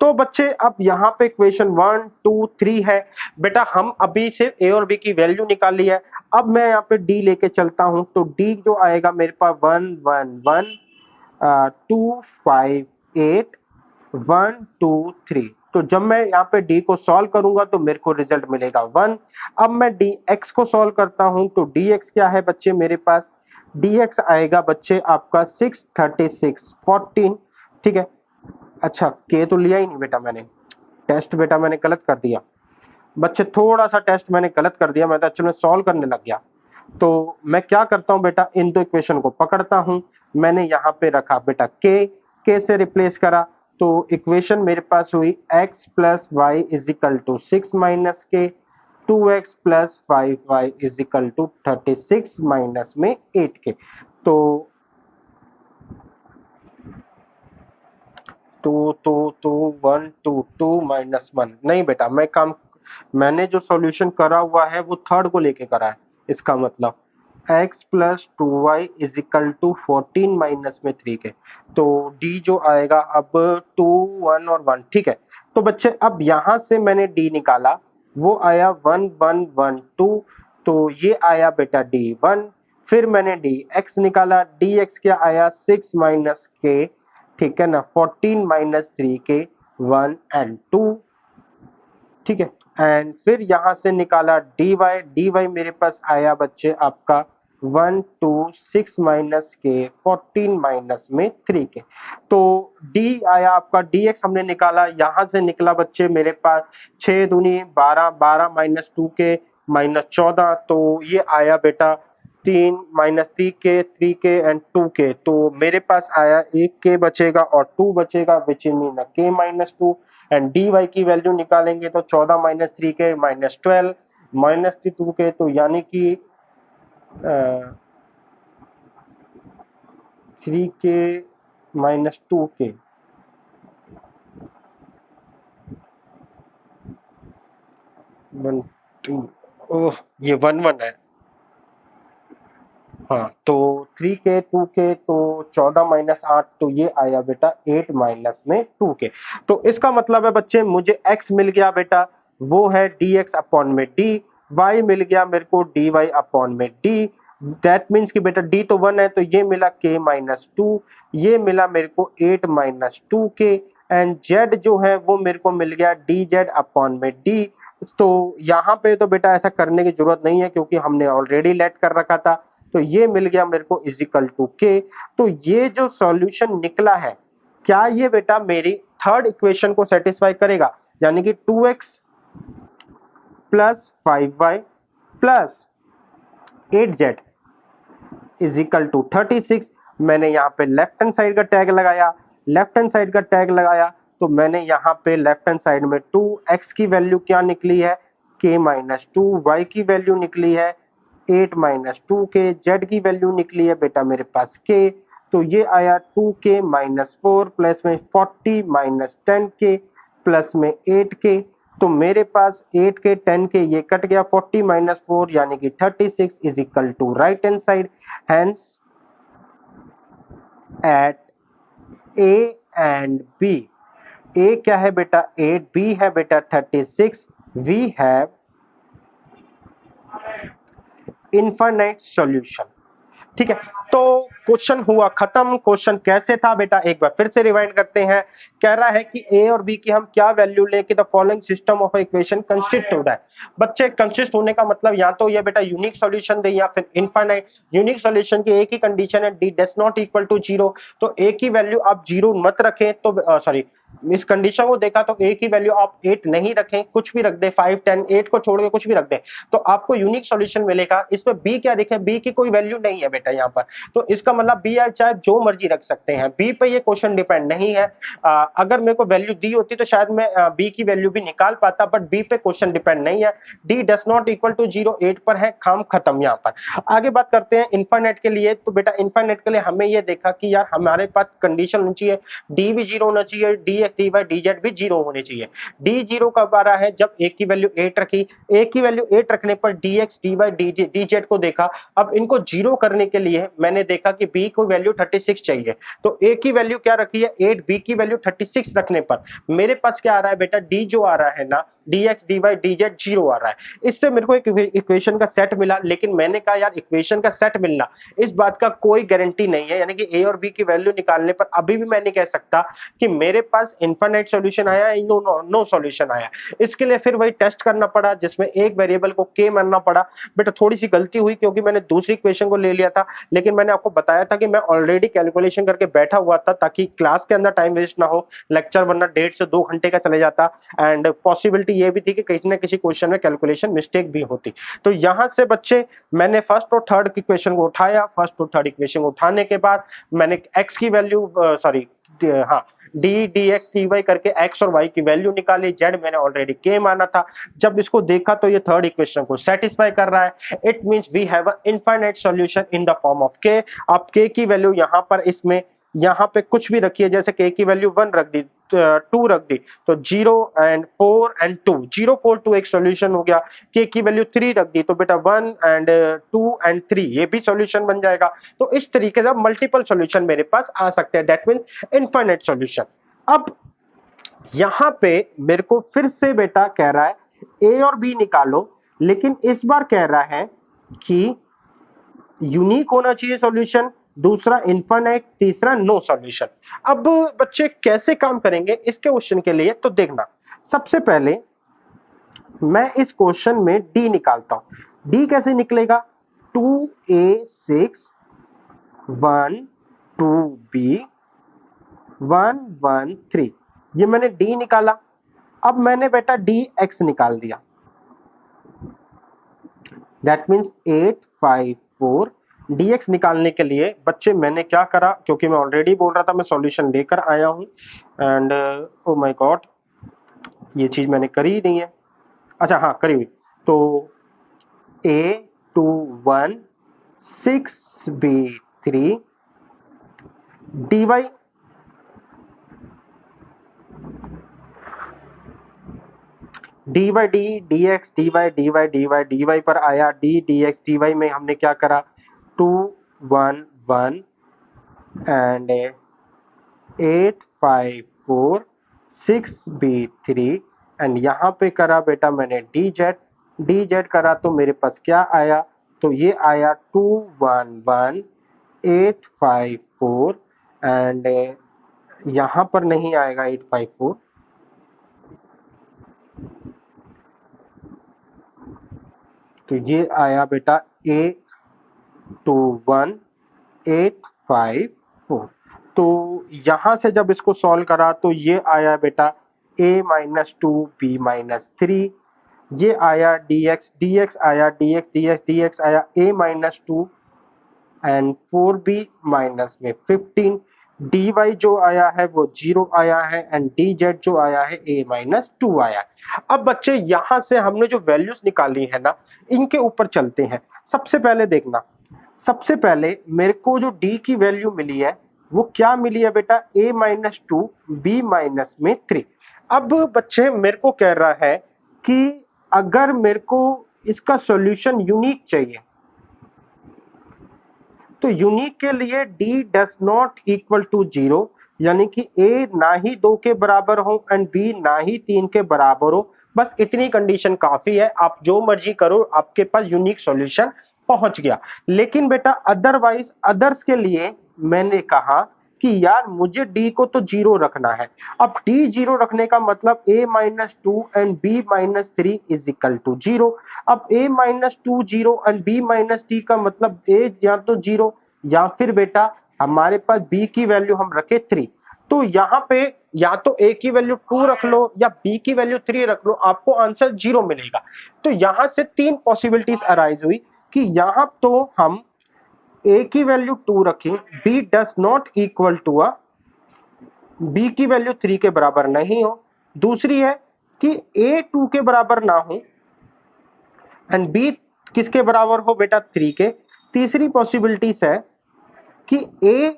तो बच्चे अब यहाँ पे equation 1 2 3 है। बेटा हम अभी सिर्फ a और b की वैल्यू निकाली है। अब मैं यहाँ पे d लेके चलता हूँ, तो d जो आएगा मेरे पास 1 1 1 2 5 8 1 2 3। तो जब मैं यहाँ पे d को सॉल्व करूंगा तो मेरे को रिजल्ट मिलेगा 1। अब मैं dx को सॉल्व करता हूं, तो dx क्या है बच्चे मेरे पास, dx आएगा बच्चे आपका 6 36 14। ठीक है, अच्छा k तो लिया ही नहीं बेटा मैंने, टेस्ट बेटा मैंने गलत कर दिया बच्चे, थोड़ा सा टेस्ट मैंने गलत कर दिया, मैं तो एक्चुअली सॉल्व करने लग गया। तो मैं क्या करता हूं बेटा, इन दो इक्वेशन को पकड़ता हूं, मैंने यहाँ पे रखा बेटा k से रिप्लेस करा, तो इक्वेशन मेरे पास हुई x plus Y is equal to 6 minus K, 2x plus 5y is equal to 36 minus में 8 के। तो टू 1 2 2 माइनस 1 नहीं बेटा, मैंने जो सॉल्यूशन करा हुआ है वो थर्ड को लेके करा है। इसका मतलब x plus 2y is equal to 14 minus में 3 के, तो d जो आएगा अब 2 1 और 1। ठीक है, तो बच्चे अब यहां से मैंने d निकाला, वो आया 1 1 1 2, तो ये आया बेटा d1। फिर मैंने dx निकाला, dx क्या आया 6 माइनस के, ठीक है ना, 14 माइनस 3 के 1 एंड 2। ठीक है, एंड फिर यहां से निकाला dy मेरे पास आया बच्चे आपका 1 2 6 माइनस के 14 माइनस में 3 के। तो d आया आपका, dx हमने निकाला, यहां से निकला बच्चे मेरे पास 6 दूनी 12 12 माइनस 2 के माइनस 14, तो ये आया बेटा 3 माइनस 3 के एंड 2 के। तो मेरे पास आया एक के बचेगा और 2 बचेगा, विच मीन के माइनस 2। एंड dy की वैल्यू निकालेंगे तो 14 माइनस 3 के माइनस 12 माइनस 2 के, तो यानी कि 3 के माइनस 2 के, वन टू, ओह ये 1 1 है, हाँ तो 3 के 2 के, तो 14 माइनस 8, तो ये आया बेटा 8 माइनस में 2 के। तो इसका मतलब है बच्चे मुझे x मिल गया बेटा, वो है dx अपॉन में d, y मिल गया मेरे को dy अपॉन में d। दैट मीन्स कि बेटा d तो 1 है, तो ये मिला k माइनस 2, ये मिला मेरे को 8 माइनस 2 के, एंड z जो है वो मेरे को मिल गया dz अपॉन में d। तो यहाँ पे तो बेटा ऐसा करने की जरूरत नहीं है क्योंकि हमने ऑलरेडी लेट कर रखा था, तो ये मिल गया मेरे को इज इक्वल टू के। तो ये जो सॉल्यूशन निकला है, क्या ये बेटा मेरी थर्ड इक्वेशन को सेटिस्फाई करेगा, यानी कि 2x plus 5y plus 8z is equal to 36। मैंने यहाँ पे लेफ्ट हैंड साइड का टैग लगाया, लेफ्ट हैंड साइड का टैग लगाया, तो मैंने यहाँ पे लेफ्ट हैंड साइड में 2x की वैल्यू क्या निकली है, k माइनस 2, y की वैल्यू निकली है 8 माइनस 2 के, z की वैल्यू निकली है बेटा मेरे पास k, तो ये आया 2k माइनस 4 प्लस में 40 माइनस 10 के प्लस में 8 के। तो मेरे पास 8 के 10 के ये कट गया, 40 माइनस 4 यानी कि 36 is equal to right hand side. Hence at A and B, A क्या है बेटा 8, B है बेटा 36, we have infinite solution। ठीक है, तो क्वेश्चन हुआ खत्म। क्वेश्चन कैसे था बेटा, एक बार फिर से रिवाइंड करते हैं। कह रहा है कि ए और बी की हम क्या वैल्यू लें कि the following system of equation consist हो रहा है। बच्चे कंसिस्ट होने का मतलब या तो ये बेटा यूनिक सॉल्यूशन दे या फिर इनफाइनाइट। यूनिक सॉल्यूशन की एक ही कंडीशन है, D does not equal to zero. तो ए की वैल्यू आप जीरो मत रखें, तो सॉरी इस कंडीशन को देखा तो ए की वैल्यू आप 8 नहीं रखें, कुछ भी रख दे, 5 10 8 को छोड़ के कुछ भी रख दे तो आपको यूनिक सॉल्यूशन मिलेगा। इसमें बी क्या देखें, बी की कोई वैल्यू नहीं है बेटा यहाँ पर, तो इसका मतलब बी आप चाहे जो मर्जी रख सकते हैं, बी पे ये क्वेश्चन डिपेंड नहीं है। अगर मेरे को वैल्यू दी होती तो शायद मैं बी की वैल्यू भी निकाल पाता, बट बी पे क्वेश्चन डिपेंड नहीं है। D does not equal to zero 8 पर है, काम खत्म। यहाँ पर आगे बात करते हैं इनफाइनाइट के लिए। तो बेटा इनफाइनाइट के लिए हमें ये देखा कि यार हमारे पास कंडीशन होनी चाहिए, डी भी जीरो होना चाहिए, D X D Y D Z भी जीरो होनी चाहिए। डी जीरो कब आ रहा है, जब ए की वैल्यू 8 रखी, ए की वैल्यू 8 रखने पर D X D Y D Z को देखा। अब इनको जीरो करने के लिए मैंने देखा कि बी को वैल्यू 36 चाहिए, तो ए की वैल्यू क्या रखी है 8, बी की वैल्यू 36 रखने पर मेरे पास क्या आ रहा है बेटा, डी जो आ रहा है ना dx dy dz जीरो आ रहा है। इससे मेरे को एक इक्वेशन का सेट मिला, लेकिन मैंने कहा यार इक्वेशन का सेट मिलना इस बात का कोई गारंटी नहीं है, यानी कि ए और बी की वैल्यू निकालने पर अभी भी मैं नहीं कह सकता कि मेरे पास इनफाइनाइट सॉल्यूशन आया है, नो सॉल्यूशन आया। इसके लिए फिर वही टेस्ट करना पड़ा जिसमें एक वेरिएबल को के मानना पड़ा। बेटा थोड़ी सी गलती हुई क्योंकि मैंने दूसरी इक्वेशन को ले लिया था, लेकिन मैंने आपको बताया था कि मैं ऑलरेडी कैलकुलेशन करके बैठा हुआ था ताकि क्लास के अंदर टाइम वेस्ट ना हो, लेक्चर वरना 1.5 से 2 घंटे का चले जाता, एंड पॉसिबिलिटी ये भी थी कि किसी न किसी क्वेश्चन में कैलकुलेशन मिस्टेक भी होती। तो यहां से बच्चे मैंने फर्स्ट और थर्ड इक्वेशन को उठाया, फर्स्ट और थर्ड इक्वेशन को उठाने के बाद मैंने एक्स की वैल्यू सॉरी हाँ D D X D Y करके एक्स और वाई की वैल्यू निकाली, जेड मैंने ऑलरेडी के माना था। जब इसको देखा तो ये थर्ड इक्वेशन को सेटिस्फाई कर रहा है। It means we have a infinite solution in the form of K. आप के की वैल्यू यहां पर इसमें यहाँ पे कुछ भी रखिए, जैसे के की वैल्यू 1 रख दी, 2 रख दी, तो 0 एंड 4 एंड 2, 0 4 2 एक सॉल्यूशन हो गया। के की वैल्यू 3 रख दी तो बेटा 1 एंड 2 एंड 3 ये भी सॉल्यूशन बन जाएगा। तो इस तरीके से मल्टीपल सॉल्यूशन मेरे पास आ सकते हैं, दैट मींस इनफाइनाइट सॉल्यूशन। अब यहां पे मेरे को फिर से बेटा कह रहा है ए और बी निकालो, लेकिन इस बार कह रहा है कि यूनिक होना चाहिए सॉल्यूशन, दूसरा इनफाइनाइट, तीसरा नो सॉल्यूशन। अब बच्चे कैसे काम करेंगे इसके क्वेश्चन के लिए, तो देखना सबसे पहले मैं इस क्वेश्चन में डी निकालता हूं। डी कैसे निकलेगा, 2a6 1 2b 1 1 3, ये मैंने डी निकाला। अब मैंने बेटा डी एक्स निकाल दिया, दैट मीन्स 8 5 4। dx निकालने के लिए बच्चे मैंने क्या करा, क्योंकि मैं ऑलरेडी बोल रहा था मैं सॉल्यूशन लेकर आया हूं, एंड ओ माय गॉड ये चीज मैंने करी ही नहीं है। अच्छा हाँ करी हुई, तो a21 6b3 dy D Y D D X D Y D Y D Y D Y पर आया, D D X D Y में हमने क्या करा 2 1 1 एंड 8 5 4 6 b 3 एंड यहाँ पे करा बेटा मैंने डी जेड करा, तो मेरे पास क्या आया, तो ये आया 2 1 1 8 5 4 एंड यहाँ पर नहीं आएगा 8 5 4, तो ये आया बेटा A21 8 5 4। तो यहां से जब इसको सॉल्व करा तो ये आया बेटा a-2 b-3, ये आया dx आया dx आया a-2 एंड 4b माइनस में 15, dy जो आया है वो 0 आया है एंड dz जो आया है a-2 आया है। अब बच्चे यहां से हमने जो वैल्यूज निकाली है ना, इनके ऊपर चलते हैं। सबसे पहले देखना, सबसे पहले मेरे को जो d की वैल्यू मिली है वो क्या मिली है बेटा, a-2 b-3। अब बच्चे मेरे को कह रहा है कि अगर मेरे को इसका सॉल्यूशन यूनिक चाहिए, तो यूनिक के लिए d does not equal to 0, यानी कि a ना ही 2 के बराबर हो एंड b ना ही 3 के बराबर हो, बस इतनी कंडीशन काफी है। आप जो मर्जी करो आपके पास यूनिक सॉल्यूशन पहुंच गया। लेकिन बेटा अदरवाइज अदर्स के लिए मैंने कहा कि यार मुझे डी को तो जीरो रखना है। अब डी जीरो रखने का मतलब a minus two and b minus three is equal to zero. अब a minus two zero and b minus T का मतलब a या तो जीरो या फिर बेटा हमारे पास b की वैल्यू हम रखे 3। तो यहाँ पे या तो a की वैल्यू 2 रख लो या b की वैल्यू 3 रख लो, आपको आंसर 0 मिलेगा। तो यहां से तीन पॉसिबिलिटीज अराइज हुई कि यहां तो हम a की वैल्यू 2 रखें, b does not equal to b की वैल्यू 3 के बराबर नहीं हो। दूसरी है कि a 2 के बराबर ना हो एंड b किसके बराबर हो बेटा 3 के। तीसरी पॉसिबिलिटीज है कि a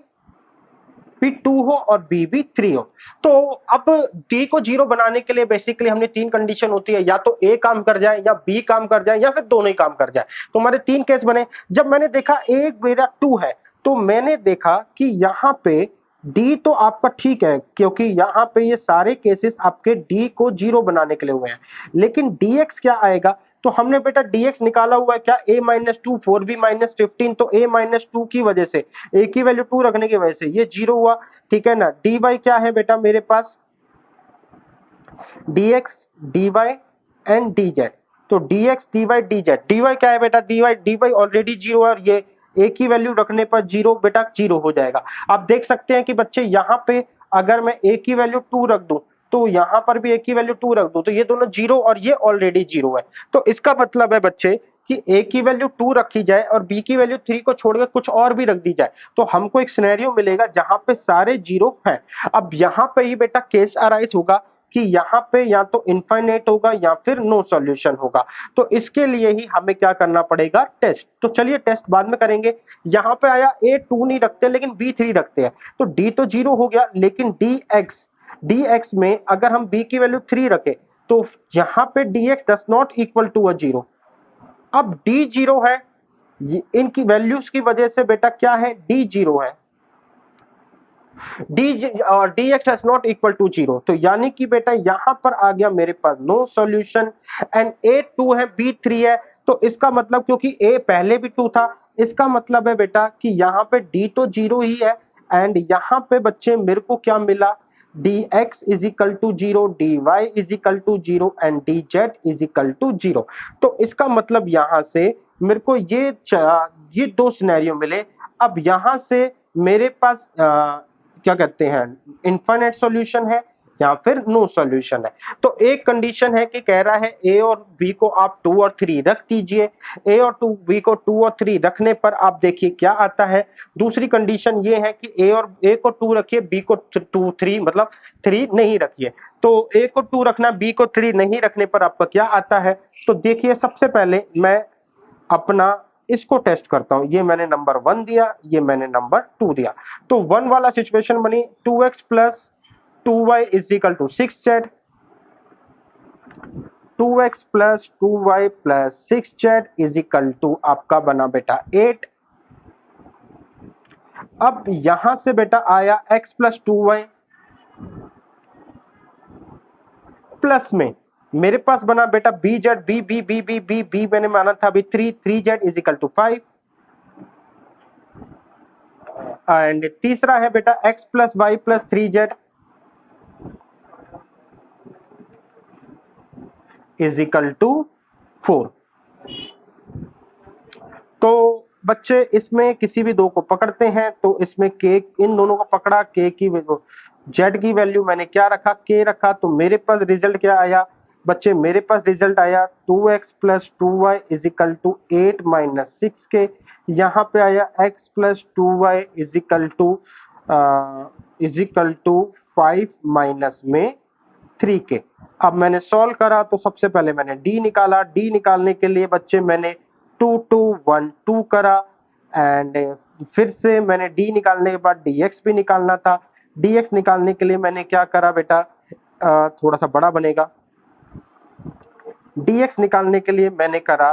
भी 2 हो और b भी 3 हो। तो अब d को 0 बनाने के लिए बेसिकली हमने तीन कंडीशन होती है, या तो a काम कर जाए या b काम कर जाए या फिर दोनों ही काम कर जाए। तो हमारे तीन केस बने। जब मैंने देखा a मेरा 2 है तो मैंने देखा कि यहाँ पे d तो आपका ठीक है, क्योंकि यहाँ पे ये सारे केसेस आपके d को 0 बनाने के लिए हुए हैं। लेकिन dx क्या आएगा, तो हमने बेटा dx निकाला हुआ है क्या, a minus to 4b minus 15। तो a माइनस टू की वजह से a की वैल्यू 2 रखने की वजह से ये 0 हुआ, ठीक है ना। dy क्या है बेटा मेरे पास, dx dy एंड dz। तो dx dy dz, dy क्या है बेटा, dy ऑलरेडी 0 है और ये a की वैल्यू रखने पर 0 बेटा 0 हो जाएगा। आप देख सकते हैं कि बच्चे यहाँ पे अगर मैं a की वैल्यू 2 रख दूं तो यहां पर भी a की वैल्यू 2 रख दूं तो ये दोनों 0 और ये ऑलरेडी 0 है। तो इसका मतलब है बच्चे कि a की वैल्यू 2 रखी जाए और b की वैल्यू 3 को छोड़कर कुछ और भी रख दी जाए तो हमको एक सिनेरियो मिलेगा जहां पे सारे 0 हैं। अब यहां पे ही बेटा केस अराइज होगा कि यहाँ पे या तो इनफाइनाइट होगा या फिर नो सॉल्यूशन होगा। तो इसके लिए ही हमें क्या करना पड़ेगा, टेस्ट। तो चलिए टेस्ट बाद में करेंगे। यहाँ पे आया a 2 नहीं रखते लेकिन b 3 रखते हैं, तो d तो 0 हो गया, लेकिन dx में अगर हम b की वैल्यू 3 रखें तो यहाँ पे dx does not equal to 0। अब d 0 है, इनकी वैल्यूज की वजह से बेटा क्या है, d 0 है, dx does not equal to 0। तो यानी कि बेटा यहां पर आ गया मेरे पास नो सॉल्यूशन एंड a 2 है b 3 है। तो इसका मतलब क्योंकि a पहले भी 2 था, इसका मतलब है बेटा कि यहाँ पे d तो 0 ही है एंड यहाँ पे बच्चे मेरे को क्या मिला, dx is equal to 0, dy is equal to 0 and dz is equal to 0। तो इसका मतलब यहां से मेरे को ये दो सिनेरियो मिले। अब यहां से मेरे पास क्या कहते हैं, इनफाइनाइट सॉल्यूशन है या फिर नो सॉल्यूशन है। तो एक कंडीशन है कि कह रहा है a और b को आप 2 और 3 रख दीजिए, a और b को 2 और 3 रखने पर आप देखिए क्या आता है। दूसरी कंडीशन ये है कि a को 2 रखिए, b को 2 3 मतलब 3 नहीं रखिए। तो a को 2 रखना, b को 3 नहीं रखने पर आपका क्या आता है। तो देखिए सबसे पहले मैं अपना इसको टेस्ट करता हूं। ये मैंने नंबर 1 दिया, ये मैंने नंबर 2 दिया। तो 1 वाला सिचुएशन बनी 2x plus 2y is equal to 6z, 2x plus 2y plus 6z is equal to आपका बना बेटा 8। अब यहां से बेटा आया x प्लस 2y प्लस में मेरे पास बना बेटा b मैंने माना था अभी 3z is equal to 5 and तीसरा है बेटा x plus Y plus 3z is equal to 4। तो बच्चे इसमें किसी भी दो को पकड़ते हैं, तो इसमें k इन दोनों को पकड़ा, k की z की वैल्यू मैंने क्या रखा, k रखा। तो मेरे पास रिजल्ट क्या आया बच्चे, मेरे पास रिजल्ट आया 2x plus 2y is equal to 8 minus 6k। यहाँ पे आया x plus 2y is equal to 5 minus में 3k। अब मैंने सॉल्व करा तो सबसे पहले मैंने d निकाला। d निकालने के लिए बच्चे मैंने 2 2 1 2 करा एंड फिर से मैंने d निकालने के बाद dx भी निकालना था। dx निकालने के लिए मैंने क्या करा बेटा, थोड़ा सा बड़ा बनेगा। dx निकालने के लिए मैंने करा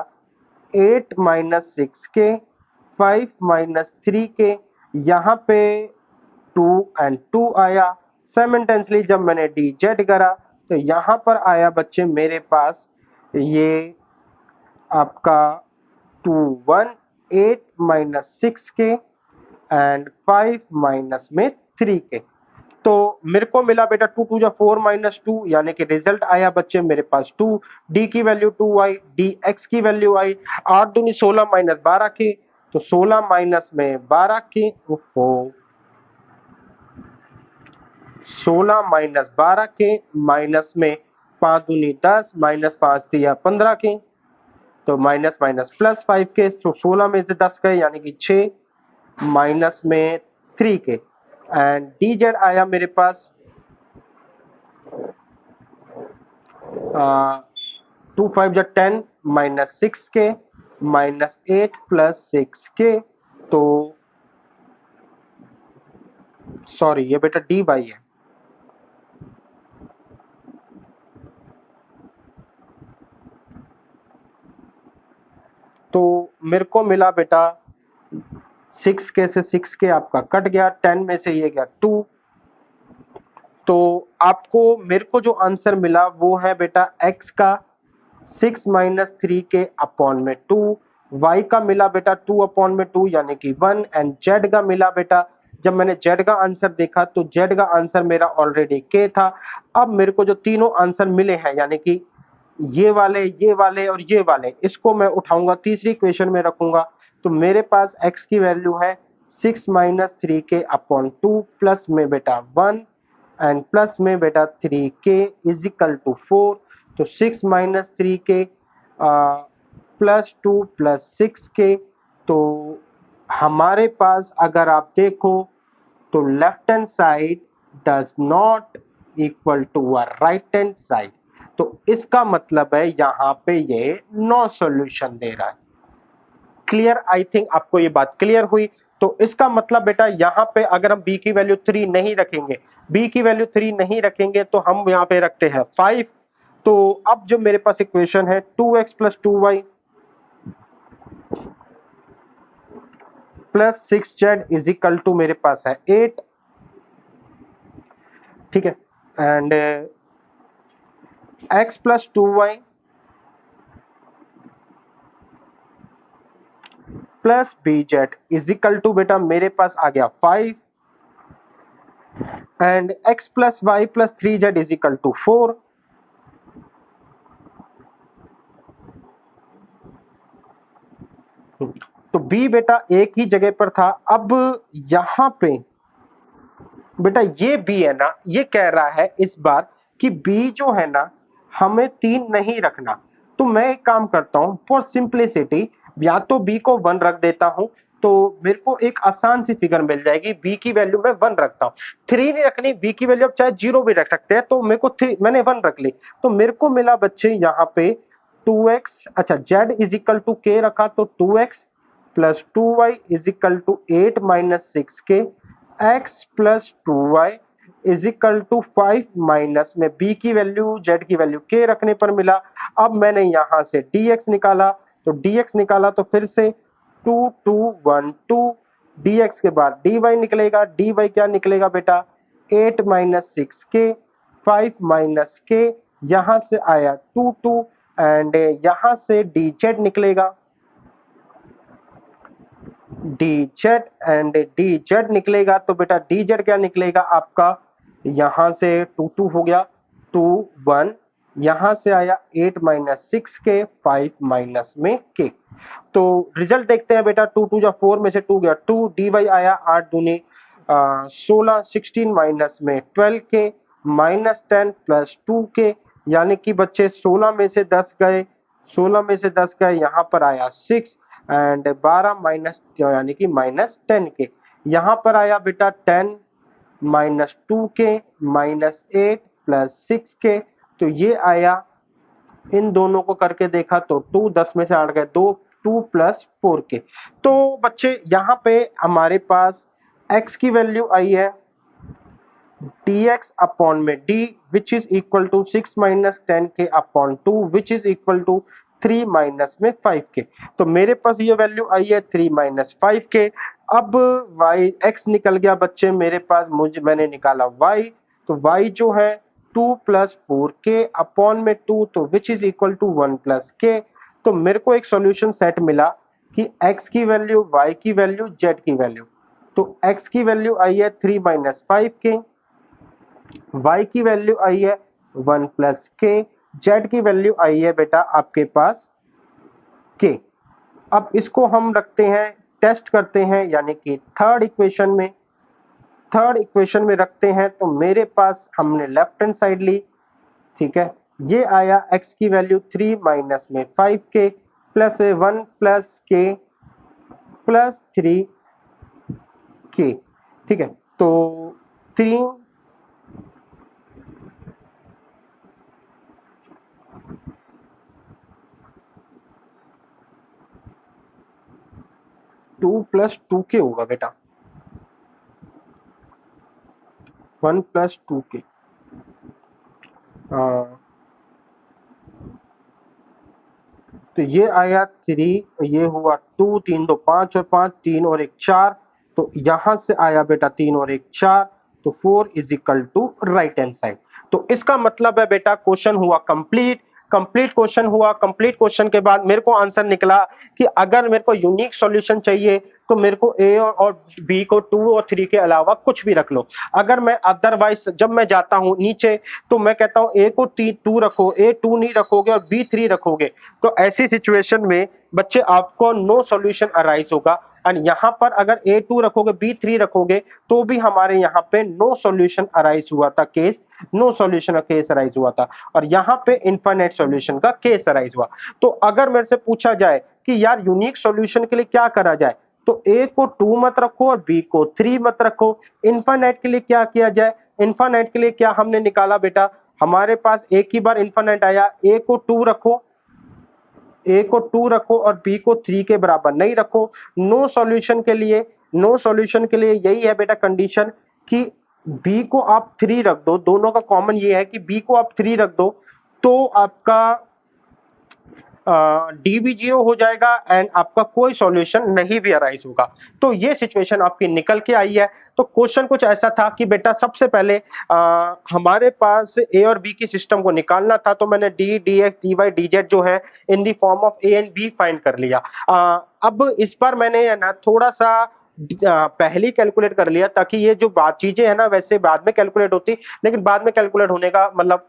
8 माइनस 6k 5 माइनस 3k, यहाँ पे 2 एंड 2 आया। साइमल्टेनियसली जब मैंने dz करा तो यहाँ पर आया बच्चे मेरे पास ये आपका 2 1 8 माइनस 6k एंड 5 माइनस में 3k। तो मेरे को मिला बेटा 2 2 जा 4 माइनस 2, यानी कि रिजल्ट आया बच्चे मेरे पास 2। डी की वैल्यू 2 आई, डी एक्स की वैल्यू आई 8 दूनी 16 माइनस 12 के, तो 16 माइनस में 12 के, 16 माइनस 12 के माइनस में 5 दूनी 10 माइनस 5 दिया 15 के, तो माइनस माइनस प्लस 5 के, तो 16 में से 10 गए यानी कि 6 माइनस में 3 के एंड डी जेड आया मेरे पास 2 5 जा 10 minus 6k minus 8 plus 6k, तो सॉरी ये बेटा डी बाई है। तो मेरे को मिला बेटा 6k से 6k आपका कट गया, 10 में से ये गया 2, तो आपको मेरे को जो आंसर मिला वो है बेटा x का 6 माइनस 3k अपॉन में 2, y का मिला बेटा 2 अपॉन में 2 यानी कि 1 एंड z का मिला बेटा, जब मैंने z का आंसर देखा तो z का आंसर मेरा ऑलरेडी k था। अब मेरे को जो तीनों आंसर मिले हैं यानी कि ये वाले और ये वाले, इसको मैं उठाऊंगा तीसरी इक्वेशन में रखूंगा, तो मेरे पास x की वैल्यू है 6 माइनस 3k अपॉन 2 प्लस में बेटा 1 एंड प्लस में बेटा 3k इज इक्वल टू 4, तो 6 minus 3k plus 2 plus 6k, तो हमारे पास अगर आप देखो तो left hand side does not equal to a right hand side, तो इसका मतलब है यहाँ पे ये नो सॉल्यूशन दे रहा है। क्लियर? आई थिंक आपको ये बात क्लियर हुई। तो इसका मतलब बेटा यहाँ पे अगर हम b की वैल्यू 3 नहीं रखेंगे, b की वैल्यू 3 नहीं रखेंगे तो हम यहाँ पे रखते हैं 5। तो अब जो मेरे पास इक्वेशन है 2x plus 2y plus 6z is equal to मेरे पास है 8, ठीक है, and x plus 2y plus bz is equal to बेटा मेरे पास आ गया 5 and x plus y plus 3z is equal to 4। तो b बेटा एक ही जगह पर था। अब यहां पे बेटा ये b है ना, ये कह रहा है इस बार कि b जो है ना हमें 3 नहीं रखना, तो मैं एक काम करता हूं फॉर सिंप्लिसिटी, या तो b को 1 रख देता हूं, तो मेरे को एक आसान सी फिगर मिल जाएगी। b की वैल्यू मैं 1 रखता हूं, 3 नहीं रखनी, b की वैल्यू आप चाहे 0 भी रख सकते हैं, तो मेरे को 3 मैंने 1 रख ली, तो मेरे को मिला बच्चे यहाँ पे 2x, अच्छा z is equal to k रखा तो 2x plus 2y is equal to 8 minus 6k, x plus 2y is equal to 5 minus में b की वैल्यू z की वैल्यू k रखने पर मिला। अब मैंने यहां से dx निकाला, तो dx निकाला तो फिर से 2 2 1 2, dx के बाद dy निकलेगा, dy क्या निकलेगा बेटा 8 माइनस 6k 5 माइनस k, यहां से आया 2 2 एंड यहां से dz निकलेगा, dz एंड dz निकलेगा, तो बेटा dz क्या निकलेगा आपका, यहां से 2 2 हो गया 2 1, यहां से आया 8 माइनस 6k 5 माइनस में k। तो रिजल्ट देखते हैं बेटा, 2 2 जा 4 में से 2 गया 2, dy आया 8 दूनी 16 16 माइनस में 12k माइनस 10 प्लस 2k, यानी कि बच्चे 16 में से 10 गए, 16 में से 10 गए, यहाँ पर आया 6 एंड 12 माइनस यानी कि माइनस 10k, यहाँ पर आया बेटा 10 minus 2k minus 8 plus 6k, तो ये आया, इन दोनों को करके देखा तो 2 10 में से 8 गए 2, 2 प्लस 4k। तो बच्चे यहाँ पे हमारे पास x की वैल्यू आई है dx अपॉन में d which is equal to 6 minus 10k upon 2 which is equal to 3 minus में 5k। तो मेरे पास ये वैल्यू आई है 3 माइनस 5k। अब y x निकल गया बच्चे मेरे पास, मैंने निकाला y, तो y जो है 2 प्लस 4k अपॉन में 2, तो which is equal to 1 plus k। तो मेरे को एक सॉल्यूशन सेट मिला कि x की वैल्यू, y की वैल्यू, z की वैल्यू। तो x की वैल्यू आई है 3 माइनस 5k, y की वैल्यू आई है 1 प्लस k, z की वैल्यू आई है बेटा आपके पास k। अब इसको हम रखते हैं, टेस्ट करते हैं, यानी कि थर्ड इक्वेशन में रखते हैं। तो मेरे पास हमने लेफ्ट हैंड साइड ली, ठीक है, ये आया x की वैल्यू 3 माइनस में 5k plus 1 plus k plus 3k, ठीक है। तो 3 2 प्लस 2k होगा बेटा, 1 प्लस 2k। तो ये आया 3, ये हुआ 2, 3 2 5 और 5, 3 और 1 4। तो यहां से आया बेटा 3 और 1 4, तो 4 is equal to right hand side. तो इसका मतलब है बेटा क्वेश्चन हुआ कंप्लीट। कंप्लीट क्वेश्चन हुआ। कंप्लीट क्वेश्चन के बाद मेरे को आंसर निकला कि अगर मेरे को यूनिक सॉल्यूशन चाहिए तो मेरे को ए और बी को 2 और 3 के अलावा कुछ भी रख लो। अगर मैं अदरवाइज जब मैं जाता हूं नीचे तो मैं कहता हूं ए को 2 रखो, ए 2 नहीं रखोगे और बी 3 रखोगे, तो ऐसी सिचुएशन में बच्चे आपको नो सॉल्यूशन अराइज होगा। एंड यहां पर अगर A2 रखोगे, B3 रखोगे, तो भी हमारे यहाँ पे नो सॉल्यूशन अराइज हुआ था केस, नो सॉल्यूशन का केस अराइज हुआ था, और यहाँ पे इनफाइनाइट सॉल्यूशन का केस अराइज हुआ। तो अगर मेरे से पूछा जाए कि यार यूनिक सॉल्यूशन के लिए क्या करा जाए, तो A को 2 मत रखो और B को 3 मत रखो। इनफाइनाइट के लिए क्या किया जाए? इनफाइनाइट के लिए क्या हमने निकाला बेटा, हमारे पास एक ही बार इनफाइनाइट आया, A को 2 रखो, ए को 2 रखो और बी को 3 के बराबर नहीं रखो। नो सॉल्यूशन के लिए, नो सॉल्यूशन के लिए यही है बेटा कंडीशन कि बी को आप 3 रख दो, दोनों का कॉमन ये है कि बी को आप 3 रख दो, तो आपका डी भी 0 हो जाएगा एंड आपका कोई सॉल्यूशन नहीं भी अराइज होगा। तो ये सिचुएशन आपकी निकल के आई है। तो क्वेश्चन कुछ ऐसा था कि बेटा सबसे पहले हमारे पास ए और बी की सिस्टम को निकालना था, तो मैंने D, D X, D Y, D Z जो है in the form of A and B find कर लिया। अब इस बार मैंने है ना थोड़ा सा पहले ही कैलकुलेट कर लिया, ताकि ये जो बात चीजें है ना वैसे बाद में कैलकुलेट होती, लेकिन बाद में कैलकुलेट होने का मतलब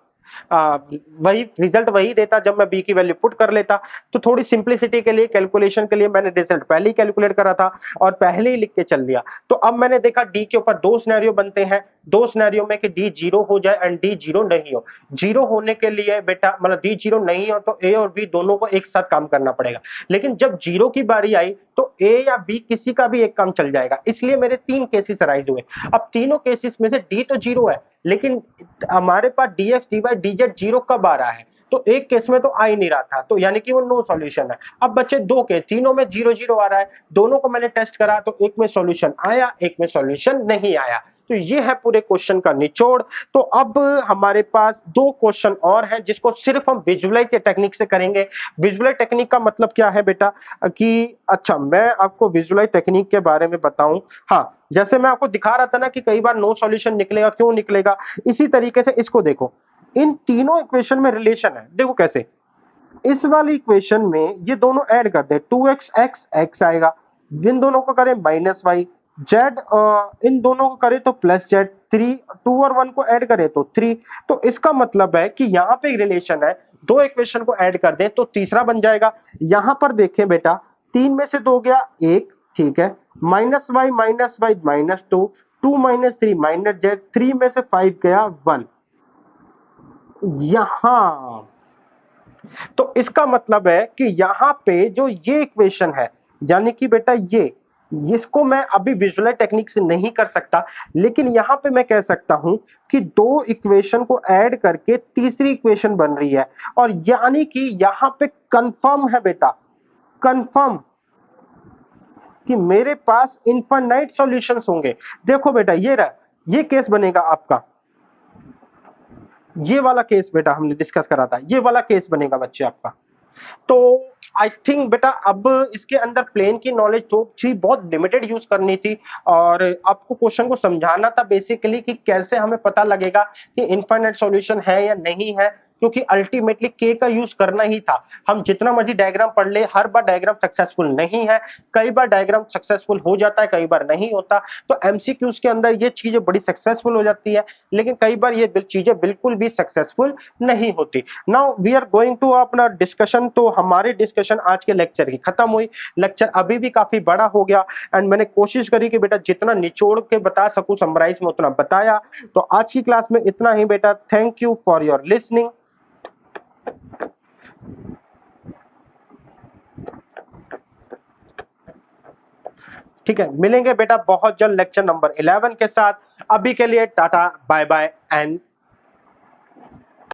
वही रिजल्ट वही देता जब मैं बी की वैल्यू पुट कर लेता। तो थोड़ी सिंप्लिसिटी के लिए, कैलकुलेशन के लिए मैंने रिजल्ट पहले ही कैलकुलेट करा था और पहले ही लिख के चल लिया। तो अब मैंने देखा डी के ऊपर दो सिनेरियो बनते हैं, दो सिनेरियो में कि डी 0 हो जाए एंड डी 0 नहीं हो। 0 होने के लिए बेटा मतलब डी 0 नहीं हो तो ए और बी दोनों को एक साथ काम करना पड़ेगा, लेकिन जब 0 की बारी आई तो ए या बी किसी का भी एक काम चल जाएगा। इसलिए मेरे 3 केसेस अराइज हुए। अब तीनों केसेस में से डी तो 0 है, लेकिन हमारे पास dx dy dz 0 कब आ रहा है, तो एक केस में तो आ ही नहीं रहा था, तो यानी कि वो नो सॉल्यूशन है। अब बच्चे दो केस, तीनों में 0 0 आ रहा है, दोनों को मैंने टेस्ट करा तो एक में सॉल्यूशन आया, एक में सॉल्यूशन नहीं आया। तो ये है पूरे क्वेश्चन का निचोड़। तो अब हमारे पास दो क्वेश्चन और हैं जिसको सिर्फ हम विजुअलाइज टेक्निक से करेंगे। विजुअलाइज टेक्निक का मतलब क्या है बेटा कि अच्छा मैं आपको विजुअलाइज टेक्निक के बारे में बताऊं। हाँ, जैसे मैं आपको दिखा रहा था ना कि कई बार नो सॉल्यूशन निकलेगा, क्यों निकलेगा, इसी तरीके से इसको देखो। इन तीनों इक्वेशन में रिलेशन है, देखो कैसे। इस वाली इक्वेशन में ये दोनों ऐड कर दे, 2x x x आएगा, इन दोनों को करें माइनस वाई, जेड इन दोनों को करें तो प्लस जेड, 3 2 और 1 को ऐड करें तो 3। तो इसका मतलब है कि यहाँ पे रिलेशन है, दो इक्वेशन को ऐड कर दें तो तीसरा बन जाएगा। यहां पर देखें बेटा, 3 में से 2 गया 1, ठीक है, minus y minus 2, 2 minus 3 minus z, 3 में से 5 गया 1। यहां तो इसका मतलब है कि यहां पे जो ये इक्वेशन है, यानी कि बेटा ये, इसको मैं अभी विजुअलाइज टेक्निक से नहीं कर सकता, लेकिन यहां पे मैं कह सकता हूं कि दो इक्वेशन को ऐड करके तीसरी इक्वेशन बन रही है, और यानी कि यहां पे कंफर्म है बेटा, कंफर्म कि मेरे पास इनफाइनाइट सॉल्यूशंस होंगे। देखो बेटा ये रहा, ये केस बनेगा आपका, ये वाला केस बेटा हमने डिस्कस करा था, ये वाला केस बनेगा बच्चे आपका। तो आई थिंक बेटा अब इसके अंदर प्लेन की नॉलेज तो थी, बहुत लिमिटेड यूज करनी थी, और आपको क्वेश्चन को समझाना था बेसिकली कि कैसे हमें पता लगेगा कि इनफाइनाइट सॉल्यूशन है या नहीं है। क्योंकि अल्टीमेटली के का यूज करना ही था। हम जितना मर्जी डायग्राम पढ़ ले, हर बार डायग्राम सक्सेसफुल नहीं है, कई बार डायग्राम सक्सेसफुल हो जाता है, कई बार नहीं होता। तो एमसीक्यूज के अंदर ये चीजें बड़ी सक्सेसफुल हो जाती है, लेकिन कई बार ये चीजें बिल्कुल भी सक्सेसफुल नहीं होती। Now we are going to अपना डिस्कशन। तो हमारी डिस्कशन आज के लेक्चर की खत्म हुई। लेक्चर अभी भी काफी बड़ा हो गया एंड मैंने कोशिश करी कि बेटा जितना निचोड़ के बता सकूं समराइज में उतना बताया। तो आज की क्लास में इतना ही बेटा। Thank you for your listening. ठीक है, मिलेंगे बेटा बहुत जल्द लेक्चर नंबर 11 के साथ। अभी के लिए टाटा बाय बाय एंड